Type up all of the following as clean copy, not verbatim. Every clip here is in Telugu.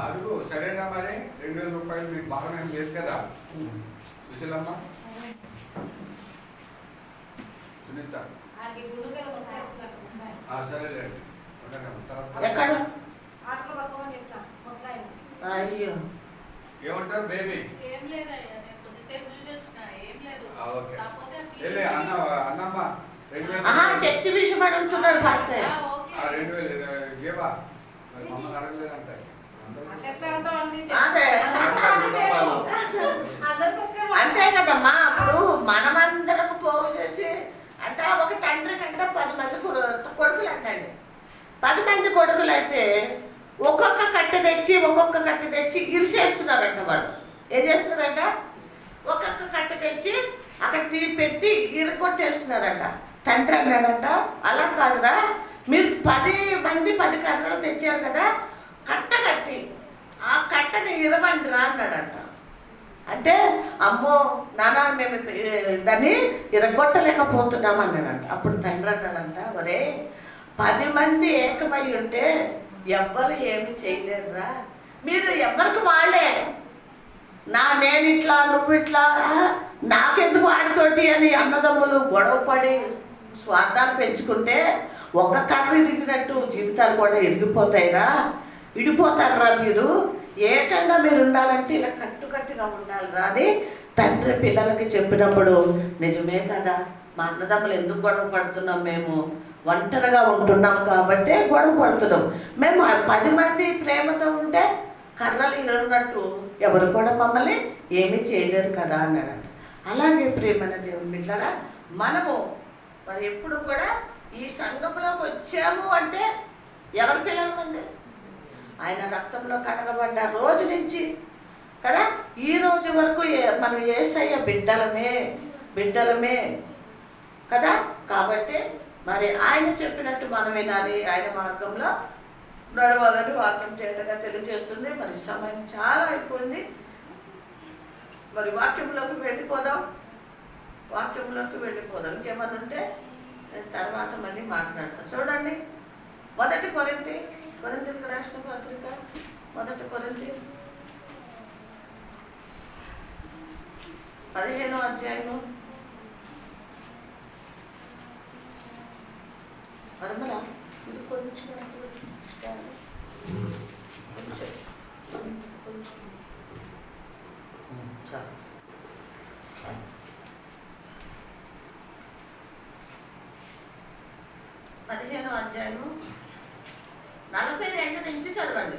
అడుగు సరేనా మరి 2000 రూపాయలు మీకు బాగా లేదు కదా సుశీలమ్మ సునీత సరేలేండి అయ్యో ఏమంటారు బేబీ అన్నమ్మ చర్చి విషయం అడుగుతున్నాడు పాస్టర్ 2000 జీవా మమ్మల్ని అడగలేదంటే అంతే కదమ్మా. అప్పుడు మనమందరం పోగు చేసి అంటే ఒక తండ్రి కంటే 10 మంది కొడుకులు అంటండి. 10 మంది కొడుకులు అయితే ఒక్కొక్క కట్టె తెచ్చి ఇరిసేస్తున్నారంట. వాళ్ళు ఏం చేస్తున్నారంట, ఒక్కొక్క కట్టె తెచ్చి అక్కడ పెట్టి ఇరగొట్టేస్తున్నారంట. తండ్రి అన్నాడంట, అలా కాదురా, మీరు 10 మంది 10 కర్రలు తెచ్చారు కదా, కట్ట కట్టి ఆ కట్టని ఇరవండిరా అన్నాడంట. అంటే అమ్మో నాన్న మేము దాన్ని ఇరగొట్టలేకపోతున్నాం అన్నాడంట. అప్పుడు తండ్రి అన్నాడంట, ఒరే 10 మంది ఏకమై ఉంటే ఎవ్వరు ఏమి చేయలేరురా, మీరు ఎవరికి వాళ్ళే, నేను ఇట్లా నువ్వు ఇట్లా నాకెందుకు వాడితోటి అని అన్నదమ్ములు గొడవ పడి స్వార్థాలు పెంచుకుంటే ఒక కర్ర ఇరిగినట్టు జీవితాలు కూడా ఇరిగిపోతాయిరా, విడిపోతారా. మీరు ఏకంగా మీరు ఉండాలంటే ఇలా కట్టుకట్టుగా ఉండాలిరా అని తండ్రి పిల్లలకి చెప్పినప్పుడు నిజమే కదా, మా అన్నదమ్ములు ఎందుకు గొడవ పడుతున్నాం, మేము ఒంటరిగా ఉంటున్నాం కాబట్టి గొడవ పడుతున్నాం. మేము 10 మంది ప్రేమతో ఉంటే కర్రలు ఇరున్నట్టు ఎవరు కూడా మమ్మల్ని ఏమీ చేయలేరు కదా అన్నాడంట. అలాగే ప్రేమన దేవుని బిడ్డలారా, మనము మరి ఎప్పుడు కూడా ఈ సంఘంలోకి వచ్చాము అంటే ఎవరి పిల్లలు ఉంది, ఆయన రక్తంలో కడగబడ్డ రోజు నుంచి కదా ఈ రోజు వరకు మనం యేసయ్య బిడ్డలమే కదా. కాబట్టి మరి ఆయన చెప్పినట్టు మనం వినాలి, ఆయన మార్గంలో నడవాలని వాక్యం చేతగా తెలియజేస్తుంది. మరి సమయం చాలా అయిపోయింది. మరి వాక్యంలోకి వెళ్ళిపోదాం. ఇంకేమన్నా ఉంటే నేను తర్వాత మళ్ళీ మాట్లాడతాను. చూడండి, 1 కొరింథీయులకు రాసిన పత్రిక 1 కొరింథీ 15వ అధ్యాయము. పరమల ఇది కొంచెం చాలు. 15వ అధ్యాయము 42 నుంచి చదవండి.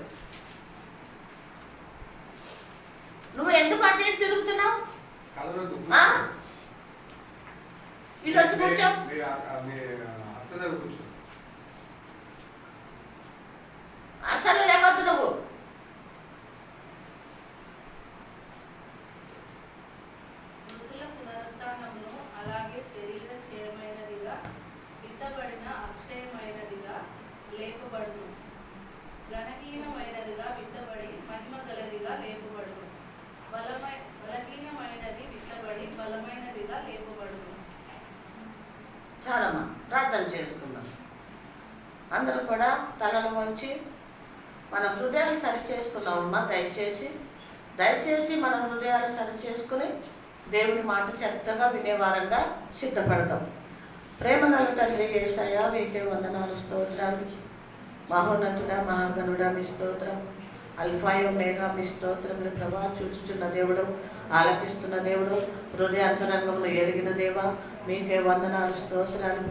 నువ్వు ఎందుకు అటు ఇటు తిరుగుతున్నావు? ఇటు వచ్చి కూర్చో. అసలు లేకపోతే నువ్వు అలాగే శరీర క్షయమైనదిగా విత్తబడిన అక్షయమైనదిగా లేపబడును, ఘనహీనమైనదిగా విత్తబడి మహిమ గలదిగా లేపబడును, బలహీనమైనది విత్తబడి బలమైనదిగా లేపబడును. చాలమ్మా, ప్రార్థన చేసుకుందాం. అందరూ కూడా తలలు వంచి మన హృదయాలు సరి చేసుకున్నామమ్మా. దయచేసి మన హృదయాలు సరి చేసుకుని దేవుని మాట చక్కగా వినేవారంగా సిద్ధపడతాం. ప్రేమగల తండ్రి యేసయ్య, మీకే వందనాలు, స్తోత్రాలు. మహోన్నతుడా, మహాగణుడా, మీ స్తోత్రం. అల్ఫాయో మేఘా, మీ స్తోత్రములు ప్రభా. చూచుచున్న దేవుడు, ఆలపిస్తున్న దేవుడు, హృదయాంతరంగంలో ఎరిగిన దేవా, మీకే వందనాలు, స్తోత్రాలు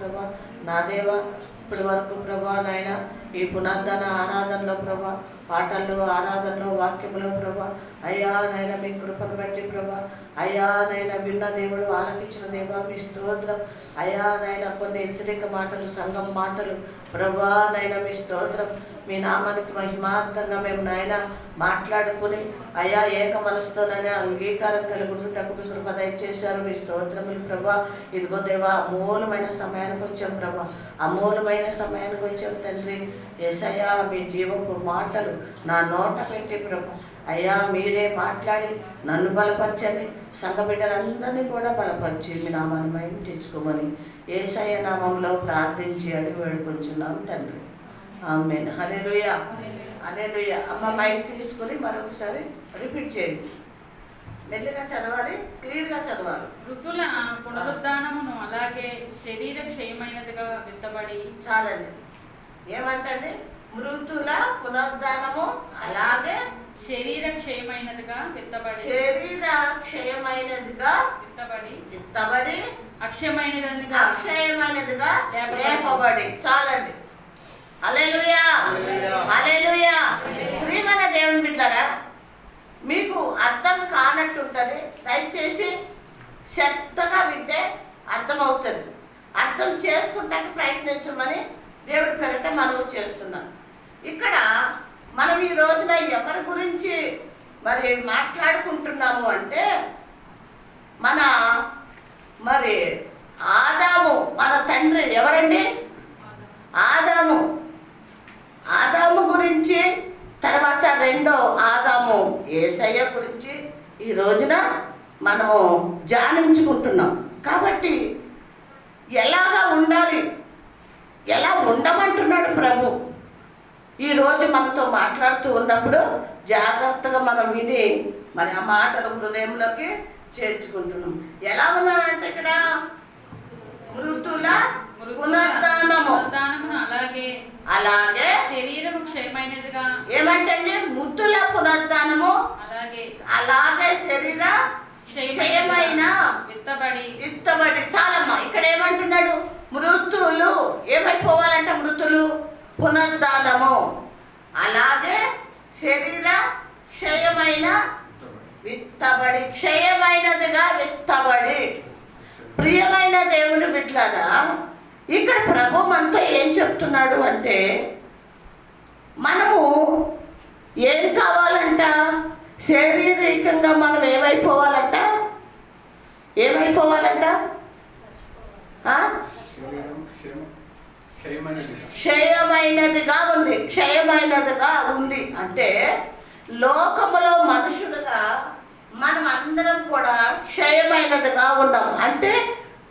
ప్రభా. నా దేవా, ఇప్పటి వరకు ప్రభా నాయన ఈ పునర్ధన ఆరాధనలో ప్రభా, పాటల్లో ఆరాధనలో వాక్యంలో ప్రభా, అయ్యా నైనా మీ కృపను బట్టి ప్రభా, అయ్యా నైనా విన్న దేవుడు, ఆలకించిన దేవా మీ స్తోత్రం. అయ్యా నైనా కొన్ని హెచ్చరిక మాటలు, సంఘం మాటలు ప్రభా నైనా మీ స్తోత్రం. మీ నామానికి మహిమార్థంగా మేము నాయన మాట్లాడుకుని అయ్యా ఏక మనసుతోనైనా అంగీకారం కలుగుతుంటకు మీ కృప దయచేశారు. మీ స్తోత్రములు ప్రభా. ఇదిగో దేవా, అమూలమైన సమయానికి వచ్చాం ప్రభా, అమూలమైన సమయానికి వచ్చాం తండ్రి. యేసయ్యా, మీ జీవపు మాటలు నా నోట పెట్టి ప్రభా, అయ్యా మీరే మాట్లాడి నన్ను బలపరచండి, సంఘ బిడ్డలందరినీ కూడా బలపరిచి మీ నామాన్ని మహిమ తెచ్చుకోమని యేసయ్య నామంలో ప్రార్థించి అడిగి వేడుకొంచున్నాం తండ్రి. ఆమేన్. హల్లెలూయా. హల్లెలూయా. అమ్మ మైక్ తీసుకుని మరొకసారి రిపీట్ చేయండి. మెల్లిగా చదవాలి, క్లియర్గా చదవాలి. మృతుల పునరుద్ధానమును అలాగే శరీర క్షయమైనదిగా విత్తబడి. చాలండి. ఏమంటండి? మృతుల పునరుద్ధానము అలాగే శరీర క్షయమైనదిగా విత్తబడి. శరీర క్షయమైనదిగా విత్తబడి అక్షయమైనదిగా లేపబడి. చాలండి. హల్లెలూయా. హల్లెలూయా. ప్రియమైన దేవుని బిడ్డలారా, మీకు అర్థం కానట్టుంటుంది. దయచేసి శ్రద్ధగా వింటే అర్థమవుతుంది. అర్థం చేసుకుంటానికి ప్రయత్నించమని దేవుడి పేరిట మనవి చేస్తున్నాం. ఇక్కడ మనం ఈ రోజున ఎవరి గురించి మరి మాట్లాడుకుంటున్నాము అంటే, మరి ఆదాము, మన తండ్రి ఎవరండి? ఆదాము గురించి, తర్వాత రెండో ఆదాము యేసయ్య గురించి ఈ రోజున మనము ధ్యానించుకుంటున్నాం. కాబట్టి ఎలాగా ఉండాలి, ఎలా ఉండమంటున్నాడు ప్రభు ఈరోజు మనతో మాట్లాడుతూ ఉన్నప్పుడు జాగ్రత్తగా మనం విని మరి ఆ మాటలు హృదయంలోకి చేర్చుకుంటున్నాం. ఎలా ఉన్నామంటే ఇక్కడ మృతుల పునరుద్ధానము అలాగే శరీరము క్షయమైనదిగా. ఏమంటే మృతుల పునరుద్ధానము అలాగే శరీర క్షయమైన విత్తబడి. చాలమ్మా. ఇక్కడ ఏమంటున్నాడు? మృతులు ఏమైపోవాలంట? మృతులు పునరుద్ధానము అలాగే శరీర క్షయమైన విత్తబడి. క్షయమైనదిగా విత్తబడి. ప్రియమైన దేవుని బిడ్డలారా, ఇక్కడ ప్రభు మనతో ఏం చెప్తున్నాడు అంటే, మనము ఏం కావాలంట? శారీరకంగా మనం ఏమైపోవాలంట? క్షయమైనదిగా ఉంది అంటే లోకములో మనుషులుగా మనం అందరం కూడా క్షయమైనదిగా ఉన్నాం. అంటే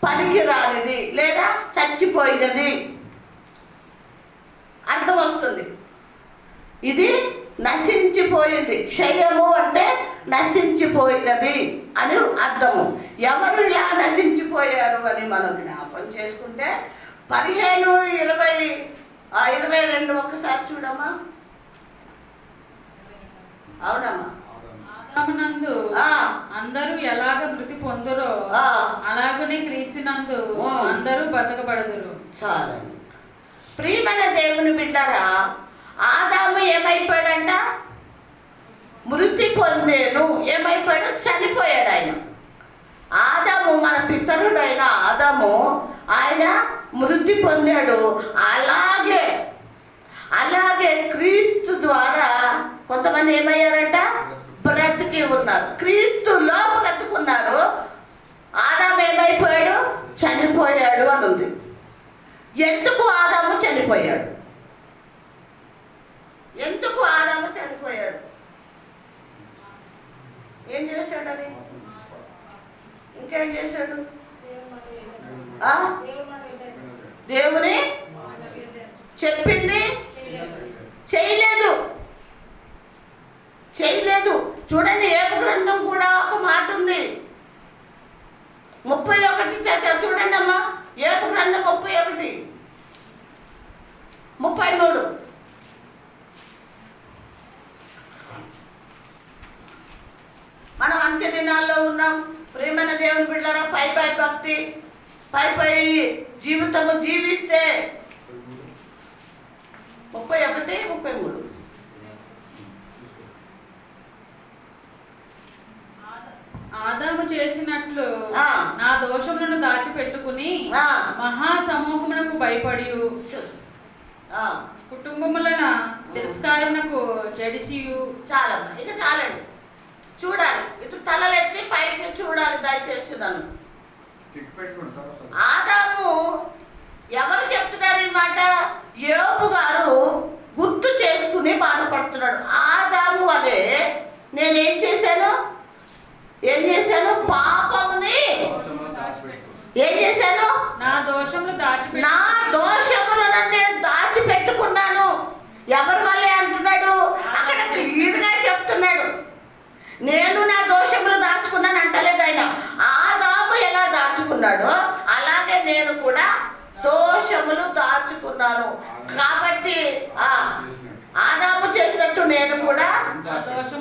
పనికి రానిది లేదా చచ్చిపోయినది అర్థం వస్తుంది. ఇది నశించిపోయింది. క్షయము అంటే నశించిపోయినది అని అర్థము. ఎవరు ఇలా నశించిపోయారు అని మనం జ్ఞాపం చేసుకుంటే 15, 20, 22 ఒక్కసారి చూడమ్మా. అవునమ్మా. ఆదామునందు అందరూ ఎలాగ మృతి పొందురో అలాగనే క్రీస్తునందు అందరూ బతకబడుదురు. చాలండి. ప్రియమైన దేవుని బిడ్డలారా, ఆదాము ఏమైపోయాడంట? మృతి పొందేను. ఏమైపోయాడు? చనిపోయాడు ఆయన. ఆదాము మన పితరుడైన ఆదాము, ఆయన మృతి పొందాడు. అలాగే క్రీస్తు ద్వారా కొంతమంది ఏమయ్యారంట? బ్రతికి ఉన్నారు. క్రీస్తులో బ్రతుకున్నారు. ఆదాము ఏమైపోయాడు? చనిపోయాడు అని ఉంది. ఎందుకు ఆదాము చనిపోయాడు? ఏం చేశాడని? ఇంకేం చేశాడు? దేవుని చెప్పింది చేయలేదు. చూడండి, ఏబు గ్రంథం కూడా ఒక మాట ఉంది. 31 చూడండి అమ్మా. ఏబు గ్రంథం 31, 33. మనం అంచె దినాల్లో ఉన్నాం. ప్రియమైన దేవుని బిడ్డలారా, పై భక్తి, పై జీవితము జీవిస్తే 31, 33. ఆదాము చేసినట్లు నా దోషములను దాచిపెట్టుకుని మహాసమూహమునకు భయపడి కుటుంబములన తిరస్కారమునకు జడిసియు. చాలమ్మా, ఇక చాలండి. చూడాలి, ఇటు తలలెత్తి పైకి చూడాలి దయచేస్తున్నాను. ఆదాము ఎవరు చెప్తున్నారు ఈ మాట? యోబు గారు గుర్తు చేసుకుని బాధపడుతున్నాడు. ఆదాము వలె నేనేం చేశాను? పాపముని ఏం చేశాను? నా దోషములను నేను దాచిపెట్టుకున్నాను. ఎవరి వల్లే అంటున్నాడు? అక్కడ క్లియర్గా చెప్తున్నాడు. నేను నా దోషములు దాచుకున్నాను అంటలేదు ఆయన. ఆదాము ఎలా దాచుకున్నాడో అలాగే నేను కూడా దోషములు దాచుకున్నాను. కాబట్టి ఆదాము చేసినట్టు నేను కూడా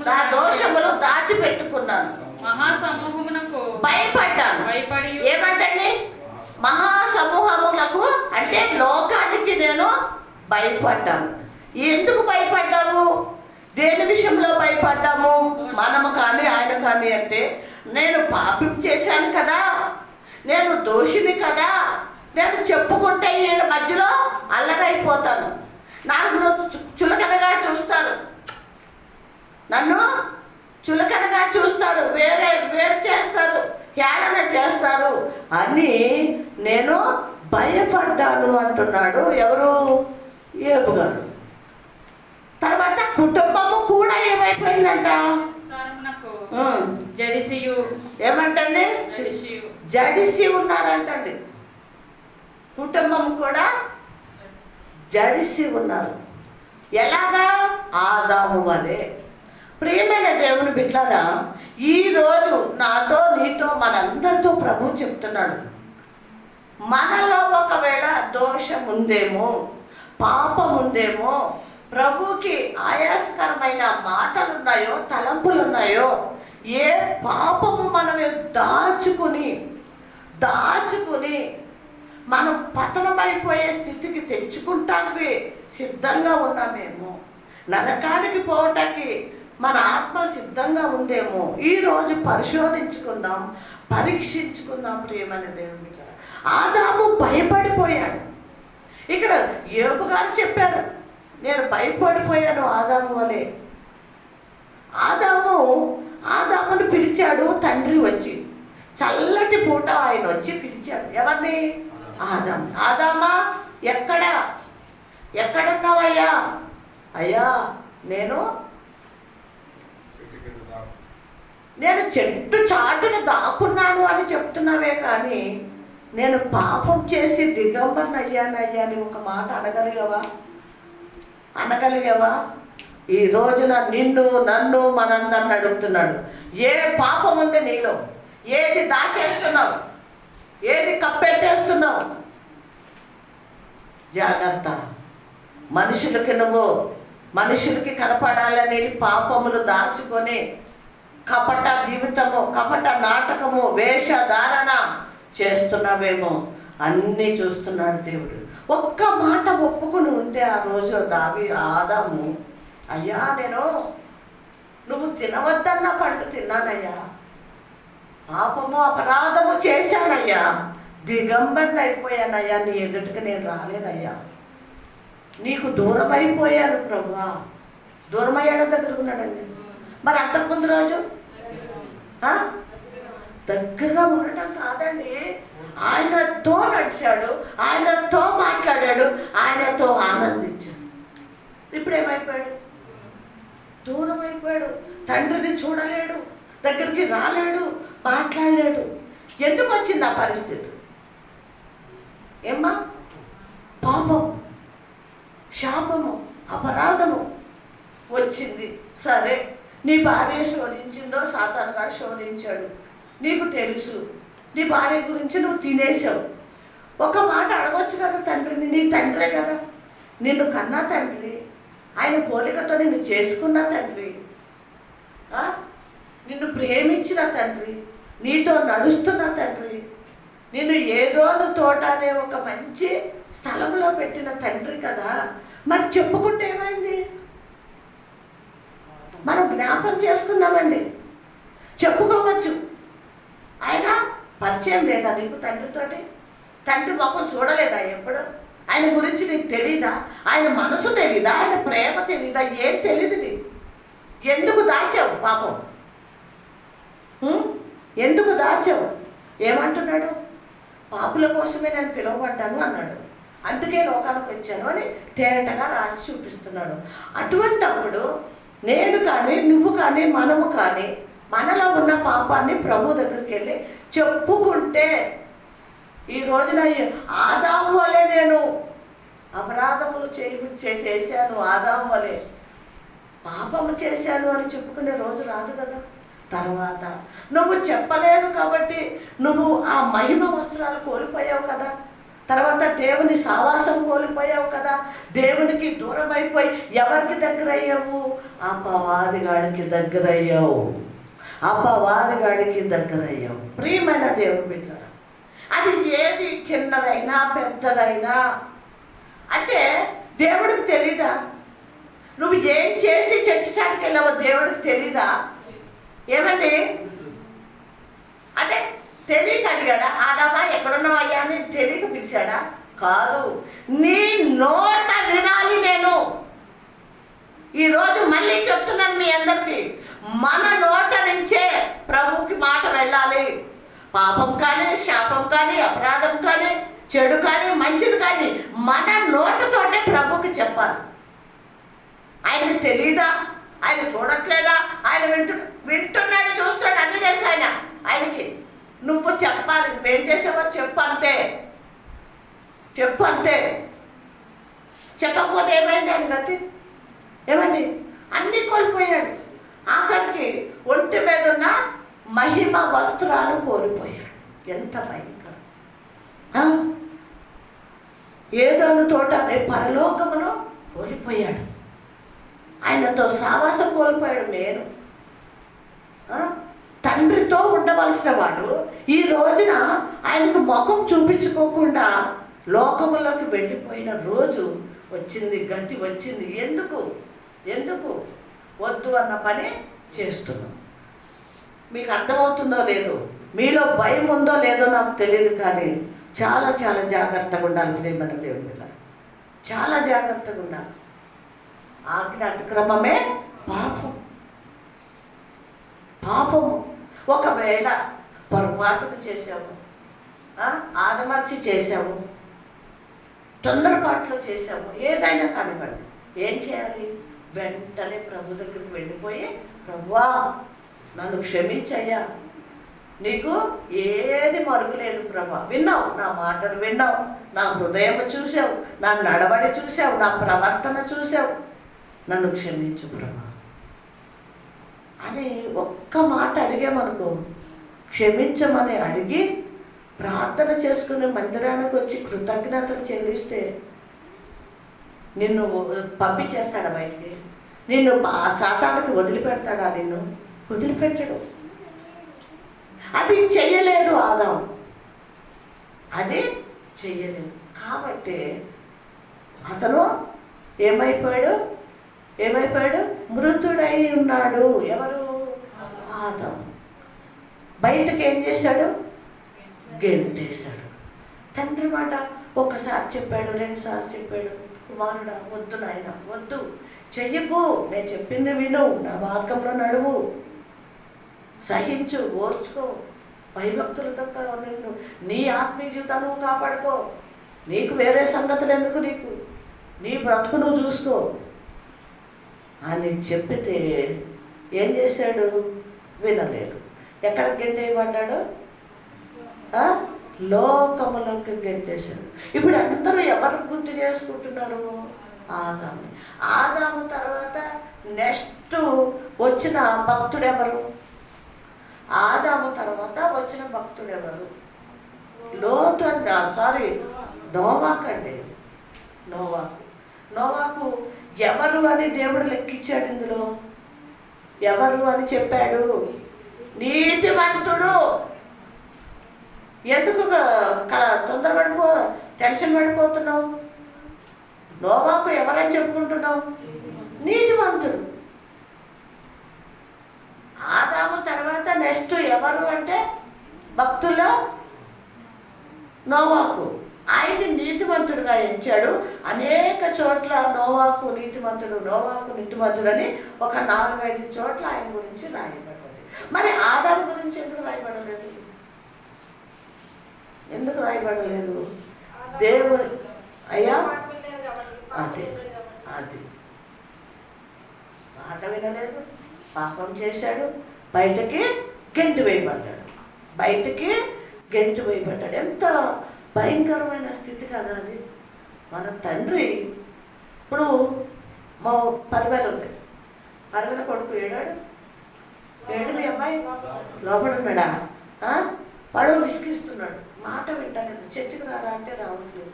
నా దోషములు దాచిపెట్టుకున్నాను. మహాసమూహమునకు భయపడ్డాను. ఏమంటండి? మహాసమూహములకు అంటే లోకానికి నేను భయపడ్డాను. ఎందుకు భయపడ్డాము? దేని విషయంలో భయపడ్డాము? మనము కానీ ఆయన కానీ అంటే నేను పాపం చేశాను కదా, నేను దోషిని కదా, నేను చెప్పుకుంటే వీళ్ళ మధ్యలో అల్లరైపోతాను, నన్ను చులకనగా చూస్తారు, నన్ను చులకనగా చూస్తారు, వేరు చేస్తారు, హేళన చేస్తారు అని నేను భయపడ్డాను అంటున్నాడు. ఎవరు? యోబు గారు. తర్వాత కుటుంబము కూడా ఏమైపోయిందంట? ఏమంటండి? జడిసి ఉన్నారంటండి. కుటుంబం కూడా జడిసి ఉన్నారు. ఎలాగా? ఆదాము వలె. ప్రియమైన దేవుని బిడ్డలారా, ఈరోజు నాతో నీతో మనందరితో ప్రభు చెప్తున్నాడు, మనలో ఒకవేళ దోషం ఉందేమో, పాపం ఉందేమో, ప్రభుకి ఆయాసకరమైన మాటలున్నాయో, తలంపులున్నాయో, ఏ పాపము మనమే దాచుకుని మనం పతనమైపోయే స్థితికి తెచ్చుకుంటానికి సిద్ధంగా ఉన్నామేమో, నరకానికి పోవటానికి మన ఆత్మ సిద్ధంగా ఉందేమో, ఈరోజు పరిశోధించుకుందాం, పరీక్షించుకుందాం. ప్రియమైన దేవుని బిడ్డ, ఆదాము భయపడిపోయాడు. ఇక్కడ యోబు గారు చెప్పారు, నేను భయపడిపోయాను ఆదాము వలె. ఆదామును పిలిచాడు తండ్రి వచ్చి. చల్లటి పూట ఆయన వచ్చి పిలిచాడు. ఎవరిని? ఆదామా ఎక్కడున్నావయ్యా? అయ్యా నేను చెట్టు చాటున దాక్కున్నాను అని చెప్తున్నావే కానీ నేను పాపం చేసి దిగంబర్ని అయ్యానయ్యా అని ఒక మాట అనగలిగావా? ఈ రోజున నన్ను మనందరిని అడుగుతున్నాడు, ఏ పాపం ఉంది నీలో? ఏది దాచేస్తున్నావు? ఏది కప్పెట్టేస్తున్నావు? జాగ్రత్త. మనుషులకి కనపడాలని పాపములు దాచుకొని కపట జీవితము, కపట నాటకము, వేషధారణ చేస్తున్నావేమో అన్నీ చూస్తున్నాడు దేవుడు. ఒక్క మాట ఒప్పుకుని ఉంటే ఆ రోజు ఆదాము, అయ్యా నువ్వు తినవద్దన్న పండు తిన్నానయ్యా, పాపము అపరాధము చేశానయ్యా, దిగంబర్ని అయిపోయానయ్యా, నీ ఎదుటికి నేను రాలేనయ్యా, నీకు దూరం అయిపోయాను ప్రభువా. దూరం అయ్యాడో దగ్గరుకున్నాడండి. మరి అంతకుముందు రోజు దగ్గరగా ఉండటం కాదండి, ఆయనతో నడిచాడు, ఆయనతో మాట్లాడాడు, ఆయనతో ఆనందించాడు. ఇప్పుడు ఏమైపోయాడు? దూరం అయిపోయాడు. తండ్రిని చూడలేడు, దగ్గరికి రాలేడు, మాట్లాడలేడు. ఎందుకు వచ్చింది ఆ పరిస్థితి? ఏమ్మా? పాపం, శాపము, అపరాధము వచ్చింది. సరే, నీ భార్య శోధించిందో సాతాను గారు శోధించాడు, నీకు తెలుసు. నీ భార్య గురించి నువ్వు తినేసావు. ఒక మాట అడగొచ్చు కదా తండ్రిని. నీ తండ్రే కదా, నిన్ను కన్నా తండ్రి, ఆయన పోలికతో నిన్ను చేసుకున్న తండ్రి, నిన్ను ప్రేమించిన తండ్రి, నీతో నడుస్తున్న తండ్రి, నిన్ను ఏదోను తోట అనే ఒక మంచి స్థలంలో పెట్టిన తండ్రి కదా. మరి చెప్పుకుంటే ఏమైంది? మనం జ్ఞాపం చేసుకున్నామండి, చెప్పుకోవచ్చు. ఆయన పరిచయం లేదా నీకు తండ్రితోటి? తండ్రి ముఖం చూడలేదా ఎప్పుడు? ఆయన గురించి నీకు తెలీదా? ఆయన మనసు తెలీదా? ఆయన ప్రేమ తెలీదా? ఏం తెలీదు నీకు. ఎందుకు దాచావు పాపం? ఎందుకు దాచావు? ఏమంటున్నాడు? పాపుల కోసమే నేను పిలువబడ్డాను అన్నాడు, అందుకే లోకానికి వచ్చాను అని తేటగా రాసి చూపిస్తున్నాడు. అటువంటప్పుడు నేను కానీ, నువ్వు కానీ, మనము కానీ మనలో ఉన్న పాపాన్ని ప్రభు దగ్గరికి వెళ్ళి చెప్పుకుంటే, ఈ రోజున ఆదాము వలె నేను అపరాధములు చేశాను ఆదాము వలె, పాపము చేశాను అని చెప్పుకునే రోజు రాదు కదా. తర్వాత నువ్వు చెప్పలేదు కాబట్టి నువ్వు ఆ మహిమ వస్త్రాలు కోల్పోయావు కదా. తర్వాత దేవుని సావాసం కోల్పోయావు కదా. దేవునికి దూరం అయిపోయి ఎవరికి దగ్గర అయ్యావు? అపవాదిగాడికి దగ్గర అయ్యావు. అపవాదిగాడికి దగ్గర అయ్యావు. ప్రియమైన దేవుని బిడ్డ, అది ఏది చిన్నదైనా పెద్దదైనా అంటే దేవుడికి తెలీదా? నువ్వు ఏం చేసి చెట్టు చాటుకు వెళ్ళావో దేవుడికి తెలీదా? ఏమండి అంటే తెలియక అడిగాడా? ఆదామా ఎక్కడున్నావయ్యా అని తెలియక పిలిచాడా? కాదు, నీ నోట వినాలి. నేను ఈరోజు మళ్ళీ చెప్తున్నాను మీ అందరికీ, మన నోట నుంచే ప్రభువుకి మాట వెళ్ళాలి. పాపం కానీ, శాపం కానీ, అపరాధం కానీ, చెడు కానీ, మంచిది కానీ మన నోటతోటే ప్రభువుకి చెప్పాలి. ఆయనకు తెలీదా? ఆయన చూడట్లేదా? ఆయన వింటున్నాడు, చూస్తాడు, అన్ని చేసి ఆయనకి నువ్వు చెప్పాలి. నువ్వేం చేసావో చెప్పు అంతే. చెప్పకపోతే ఏమైంది ఆయన గతి? ఏమండి, అన్నీ కోల్పోయాడు. ఆఖరికి ఒంటి మీద ఉన్న మహిమ వస్త్రాలు కోల్పోయాడు. ఎంత భయంకరం! ఏదోను తోట అనే పరలోకమును కోల్పోయాడు. ఆయనతో సావాసం కోల్పోయాడు. నేను తండ్రితో ఉండవలసిన వాడు ఈ రోజున ఆయనకు ముఖం చూపించుకోకుండా లోకములోకి వెళ్ళిపోయిన రోజు వచ్చింది, గతి వచ్చింది. ఎందుకు వద్దు అన్న పని చేస్తున్నాం. మీకు అర్థమవుతుందో లేదో, మీలో భయం ఉందో లేదో నాకు తెలియదు, కానీ చాలా చాలా జాగ్రత్తగా ఉండాలి. ప్రియమైన దేవుని పిల్లలు, చాలా జాగ్రత్తగా ఉండాలి. ఆజ్ఞ అతిక్రమమే పాపము. ఒకవేళ పొరపాటుకు చేసావు, ఆదమర్చి చేసావు, తొందరపాట్లు చేసావు, ఏదైనా కానివ్వండి, ఏం చేయాలి? వెంటనే ప్రభు దగ్గరికి వెళ్ళిపోయి, ప్రభువా నన్ను క్షమించయ్యా, నీకు ఏది మరుగులేదు ప్రభా. విన్నావు, నా మాటలు విన్నావు, నా హృదయం చూసావు, నా నడవడి చూసావు, నా ప్రవర్తన చూసావు, నన్ను క్షమించు ప్రభా అని ఒక్క మాట అడిగామనుకో, క్షమించమని అడిగి ప్రార్థన చేసుకుని మందిరానికి వచ్చి కృతజ్ఞతలు చెల్లిస్తే నిన్ను పంపించేస్తాడా బయటికి? నిన్ను సాతానికి వదిలిపెడతాడా? నిన్ను వదిలిపెట్టడు. అది చెయ్యలేదు ఆదాము, అది చెయ్యలేదు. కాబట్టి అతను ఏమైపోయాడు? మృతుడై ఉన్నాడు. ఎవరు? ఆదాము. బయటకు ఏం చేశాడు? గెంటేశాడు. తండ్రి మాట ఒక్కసారి చెప్పాడు, 2 సార్లు చెప్పాడు, కుమారుడా వద్దు నాయన, వద్దు, చెయ్యకు, నేను చెప్పింది విను, నా మార్గంలో నడువు, సహించు, ఓర్చుకో, భయభక్తులతో నిన్ను నీ ఆత్మీయ జీవితాన్ని కాపాడుకో, నీకు వేరే సంగతులు ఎందుకు, నీకు నీ బ్రతుకు నువ్వు చూసుకో అని చెప్పితే ఏం చేశాడు? వినలేదు. ఎక్కడ గెంటేయబడ్డాడు? లోకములోకి గెంటేశాడు. ఇప్పుడు అందరూ ఎవరు గుర్తు చేసుకుంటున్నారు? ఆదాము తర్వాత నెక్స్ట్ వచ్చిన భక్తుడెవరు? ఆదాము తర్వాత వచ్చిన భక్తుడెవరు? లోతు అండి, నోవాకు అండి. నోవాకు ఎవరు అని దేవుడు లెక్కించాడు. ఇందులో ఎవరు అని చెప్పాడు? నీతిమంతుడు. ఎందుకు టెన్షన్ పడిపోతున్నావు? నోవాకు ఎవరని చెప్పుకుంటున్నావు? నీతిమంతుడు. ఆదాము తర్వాత నెక్స్ట్ ఎవరు అంటే భక్తుల్లో నోవాకు. ఆయన్ని నీతిమంతుడుగా ఎంచాడు. అనేక చోట్ల నోవాకు నీతిమంతుడు అని ఒక 4-5 చోట్ల ఆయన గురించి రాయబడింది. మరి ఆదాము గురించి ఎందుకు రాయబడలేదు? దేవుడు అయ్యా అది మాట వినలేదు, పాపం చేశాడు, బయటకి గెంటు వేయబడ్డాడు. ఎంత భయంకరమైన స్థితి కదా అది. మన తండ్రి ఇప్పుడు మా పరివేలు ఉంది. పరివేల కొడుకు ఏడాడు మీ అబ్బాయి లోపల ఉన్నాడా? వాడు విసిగిస్తున్నాడు, మాట వింటాడు, చర్చికి రారా అంటే రావట్లేదు.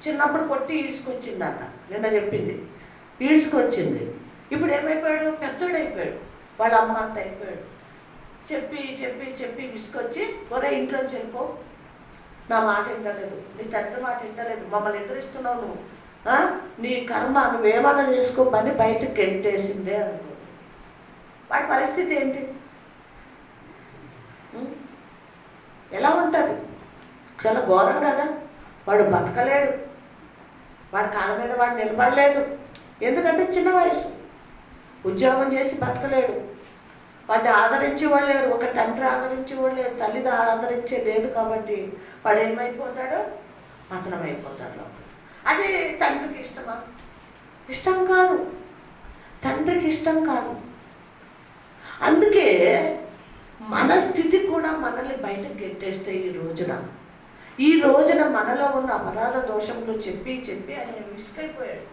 చిన్నప్పుడు కొట్టి ఈడ్చుకొచ్చింది అన్న, నిన్న చెప్పింది, ఈడ్చుకొచ్చింది. ఇప్పుడు ఏమైపోయాడు? పెద్దోడైపోయాడు, వాళ్ళ అమ్మ అంత అయిపోయాడు. చెప్పి చెప్పి చెప్పి విసుకొచ్చి ఒరే ఇంట్లోంచి వెళ్ళిపో, నా మాట వింటలేదు, నీ తండ్రి మాట వింటలేదు, మమ్మల్ని ఎదురిస్తున్నావు నువ్వు, నీ కర్మ నువ్వేమన్నా చేసుకోమని బయటకు గెంటేసిందే అనుకో. వాడి పరిస్థితి ఏంటి? ఎలా ఉంటుంది? చాలా ఘోరం కదా. వాడు బతకలేడు, వాడి కాళ్ళ మీద వాడు నిలబడలేదు. ఎందుకంటే చిన్న వయసు, ఉద్యోగం చేసి బతకలేడు, వాడిని ఆదరించేవాళ్ళు లేరు, ఒక తండ్రి ఆదరించేవాళ్ళు లేరు, తల్లి ఆదరించే లేదు. కాబట్టి వాడు ఏమైపోతాడు? పతనం అయిపోతాడు. అది తండ్రికి ఇష్టమా? ఇష్టం కాదు, తండ్రికి ఇష్టం కాదు. అందుకే మన స్థితి కూడా మనల్ని బయటకు గెట్టేస్తే ఈ రోజున మనలో ఉన్న అపరాధ దోషములు చెప్పి చెప్పి ఆయన విసుకైపోయాడు.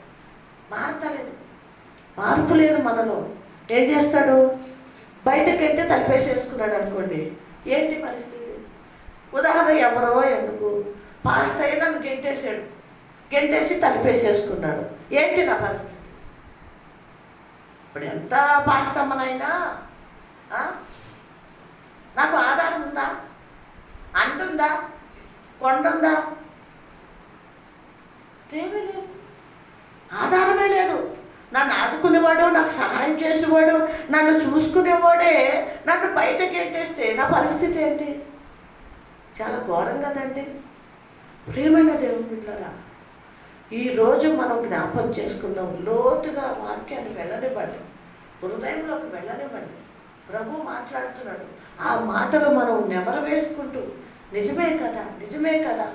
మారతలేదు, మార్పు లేదు మనలో. ఏం చేస్తాడు? బయటకెట్టే తలిపేసేసుకున్నాడు అనుకోండి, ఏంటి పరిస్థితి? ఉదాహరణ, ఎవరో ఎందుకు పాస్ట్ అయినా నన్ను గెంటేసి తలిపేసేసుకున్నాడు. ఏంటి నా పరిస్థితి? ఇప్పుడు ఎంత పాస్తమ్మనైనా నాకు ఆధారం ఉందా? అంటుందా? కొండుందా? ఏమీ లేదు, ఆధారమే లేదు. నన్ను ఆదుకునేవాడు, నాకు సహాయం చేసేవాడు, నన్ను చూసుకునేవాడే నన్ను బయటకి ఏంటేస్తే నా పరిస్థితి ఏంటి? చాలా ఘోరం కదండి. ప్రియమైన దేవుని బిడ్డలారా, ఈరోజు మనం జ్ఞాపకం చేసుకుందాం. లోతుగా వాక్యాన్ని వెళ్ళనివ్వండి, హృదయంలోకి వెళ్ళనివ్వండి. ప్రభు మాట్లాడుతున్నాడు, ఆ మాటలు మనం నెమరు వేసుకుంటూ నిజమే కదా, నిజమే కదా,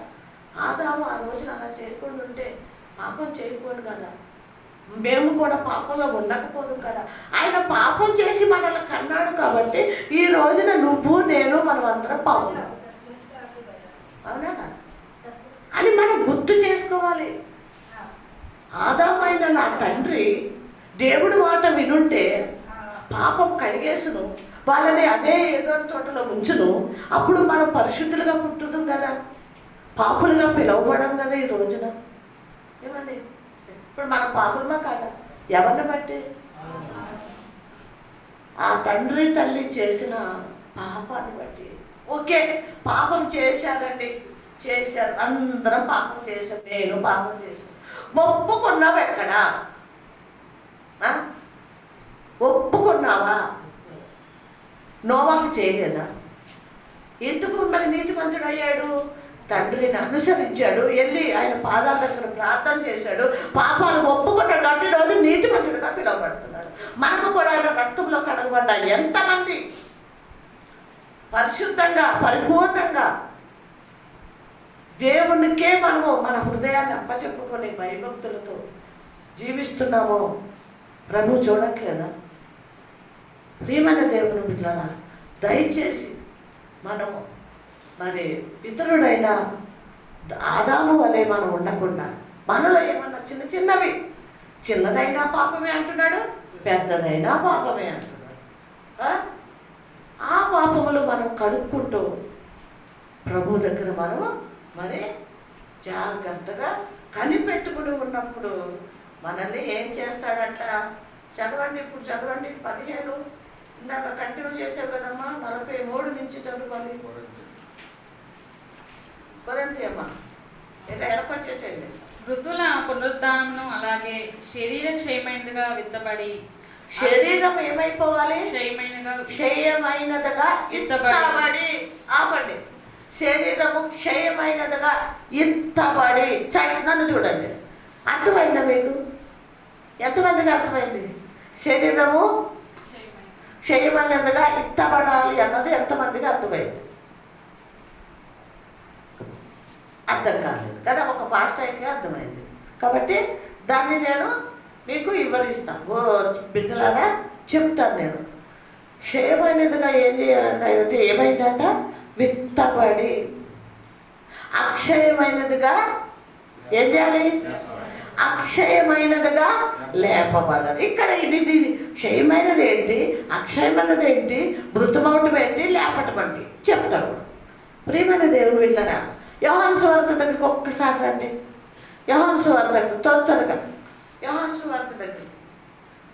ఆదాము ఆ రోజున అలా చేయకుండా ఉంటే పాపం చేయకూడదు కదా, మేము కూడా పాపంలో ఉండకపోదు కదా. ఆయన పాపం చేసి మనల్ని కన్నాడు కాబట్టి ఈ రోజున నువ్వు నేను మనం అందరం పాపం, అవునా కదా అని మనం గుర్తు చేసుకోవాలి. ఆదామైన నా తండ్రి దేవుడి మాట వినుంటే పాపం కడిగేసును, వాళ్ళని అదే ఏదో తోటలో ఉంచును. అప్పుడు మనం పరిశుద్ధులుగా పుట్టుదాం కదా, పాపులుగా పిలువబడం కదా ఈ రోజున. ఏమండి, ఇప్పుడు మన పాపులమా కాదా? ఎవరిని బట్టి? ఆ తండ్రి తల్లి చేసిన పాపాన్ని బట్టి. ఓకే, పాపం చేశారండి, చేశారు, అందరం పాపం చేశారు, నేను పాపం చేశాను. ఒప్పుకున్నావు ఎక్కడా? ఒప్పుకున్నావా? నోవాకు చేయలేదా? ఎందుకు మరి నీతిమంతుడు అయ్యాడు? తండ్రిని అనుసరించాడు, వెళ్ళి ఆయన పాదాల దగ్గర ప్రార్థన చేశాడు, పాపాలు ఒప్పుకున్నాడు కాబట్టి రోజు నీతిమంతుడుగా పిలువబడుతున్నాడు. మనకు కూడా ఆయన రక్తంలో కడగబడ్డా ఎంతమంది పరిశుద్ధంగా పరిపూర్ణంగా దేవునికే మనము మన హృదయాన్ని అప్పచెప్పుకొని భయభక్తులతో జీవిస్తున్నామో ప్రభు చూడట్లేదా? ప్రియమైన దేవుని బిడ్డలారా, దయచేసి మనము మరి ఇతరుడైన ఆదాము వలె మనం ఉండకుండా మనలో ఏమన్నా చిన్న చిన్నవి, చిన్నదైనా పాపమే అంటున్నాడు, పెద్దదైనా పాపమే అంటున్నాడు. ఆ పాపములు మనం కడుక్కుంటూ ప్రభు దగ్గర మనం మరి జాగ్రత్తగా కనిపెట్టుకుని ఉన్నప్పుడు మనల్ని ఏం చేస్తాడంట? చదవండి, ఇప్పుడు చదవండి 15. ఇందాక కంటిన్యూ చేసావు కదమ్మా, 43 నుంచి చదవాలి. కొరంతి అమ్మా, ఇలా ఏర్పరిచేసేయండి. ఋతుల పునరుద్ధానమును అలాగే శరీర క్షయమైనదిగా విత్తబడి, శరీరం ఏమైపోవాలి? క్షయమైనదిగా విత్తబడి. ఆపండి. శరీరము క్షయమైనదిగా ఇత్తబడి. నన్ను చూడండి, అర్థమైందా మీకు? ఎంతమందికి అర్థమైంది? శరీరము క్షయమైనదిగా ఇత్తబడాలి అన్నది ఎంతమందికి అర్థమైంది? అర్థం కాలేదు కదా, ఒక పాస్టర్కి అర్థమైంది. కాబట్టి దాన్ని నేను మీకు వివరిస్తాను. బిడ్డలారా చెప్తాను నేను. క్షయమైనదిగా ఏం చేయాలంట? అయితే ఏమైందంట? విత్తబడి. అక్షయమైనదిగా ఏం చేయాలి? అక్షయమైనదిగా లేపబడాలి. ఇక్కడ ఇది క్షయమైనది ఏంటి, అక్షయమైనది ఏంటి, మృతమవటం ఏంటి, లేపటం ఏంటి చెప్తారు. ప్రియమైన దేవుని వీళ్ళరా, యోహాను సువార్త దగ్గరికి ఒక్కసారి రండి. యోహాను సువార్త దగ్గర త్వరగా యోహాను సువార్త దగ్గర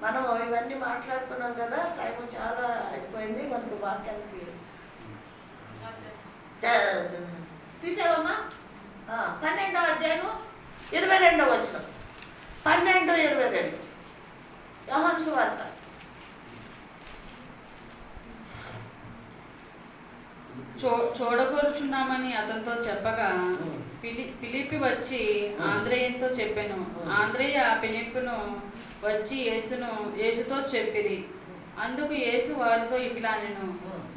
మనం ఇవన్నీ మాట్లాడుకున్నాం కదా, టైం చాలా అయిపోయింది. మనకు వాక్యానికి తీసావమ్మా. 12వ అధ్యాయం 22వ వచనం, 12:22 యోహాను సువార్త. చూడగోరుచున్నామని అతనితో చెప్పగా ఫిలిప్పి వచ్చి ఆంద్రేయుతో చెప్పాను. ఆంద్రేయ ఫిలిప్పును వచ్చి యేసుతో చెప్పిరి. అందుకు యేసు వారితో ఇట్లా నేను,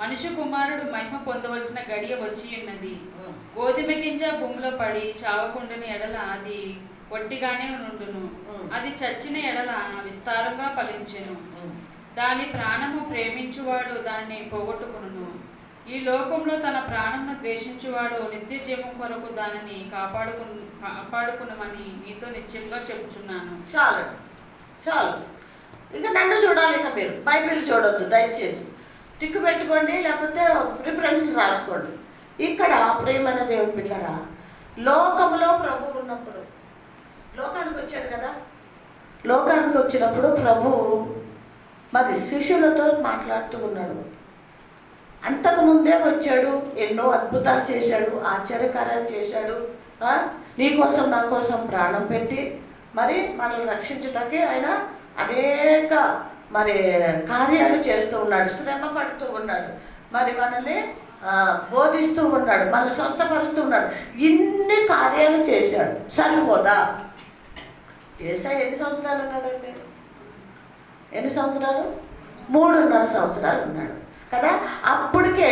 మనిషి కుమారుడు మహిమ పొందవలసిన గడియ వచ్చి ఉన్నది. గోధుమ గింజ భూమిలో పడి చావకుండని ఎడల అది ఒట్టిగానే నుండును, అది చచ్చిన ఎడల విస్తారంగా ఫలించెను. దాని ప్రాణము ప్రేమించువాడు దాన్ని పోగొట్టుకును. ఈ లోకంలో తన ప్రాణమును ద్వేషించువాడు నిత్య జీవం కొరకు దానిని కాపాడుకునమని నీతో నిశ్చయంగా చెప్పుచున్నాను. చాలు చాలు, ఇక నన్ను చూడాలి. ఇక మీరు బైబిల్ చూడొద్దు దయచేసి. టిక్కు పెట్టుకోండి, లేకపోతే ప్రిఫరెన్స్ రాసుకోండి. ఇక్కడ ప్రేమైన దేవుని బిడ్డలారా, లోకంలో ప్రభు ఉన్నప్పుడు లోకానికి వచ్చాడు కదా. లోకానికి వచ్చినప్పుడు ప్రభు మరి శిష్యులతో మాట్లాడుతూ ఉన్నాడు. అంతకుముందే వచ్చాడు, ఎన్నో అద్భుతాలు చేశాడు, ఆశ్చర్యకార్యాలు చేశాడు. నీకోసం నా కోసం ప్రాణం పెట్టి మరి మనల్ని రక్షించడానికి ఆయన అనేక మరి కార్యాలు చేస్తూ ఉన్నాడు, శ్రమ పడుతూ ఉన్నాడు, మరి మనల్ని బోధిస్తూ ఉన్నాడు, మనల్ని స్వస్థపరుస్తూ ఉన్నాడు. ఇన్ని కార్యాలు చేశాడు. సరిపోదా? యేసయ్య ఎన్ని సంవత్సరాలు ఉన్నాడండి? ఎన్ని సంవత్సరాలు? 3.5 సంవత్సరాలు ఉన్నాడు కదా. అప్పటికే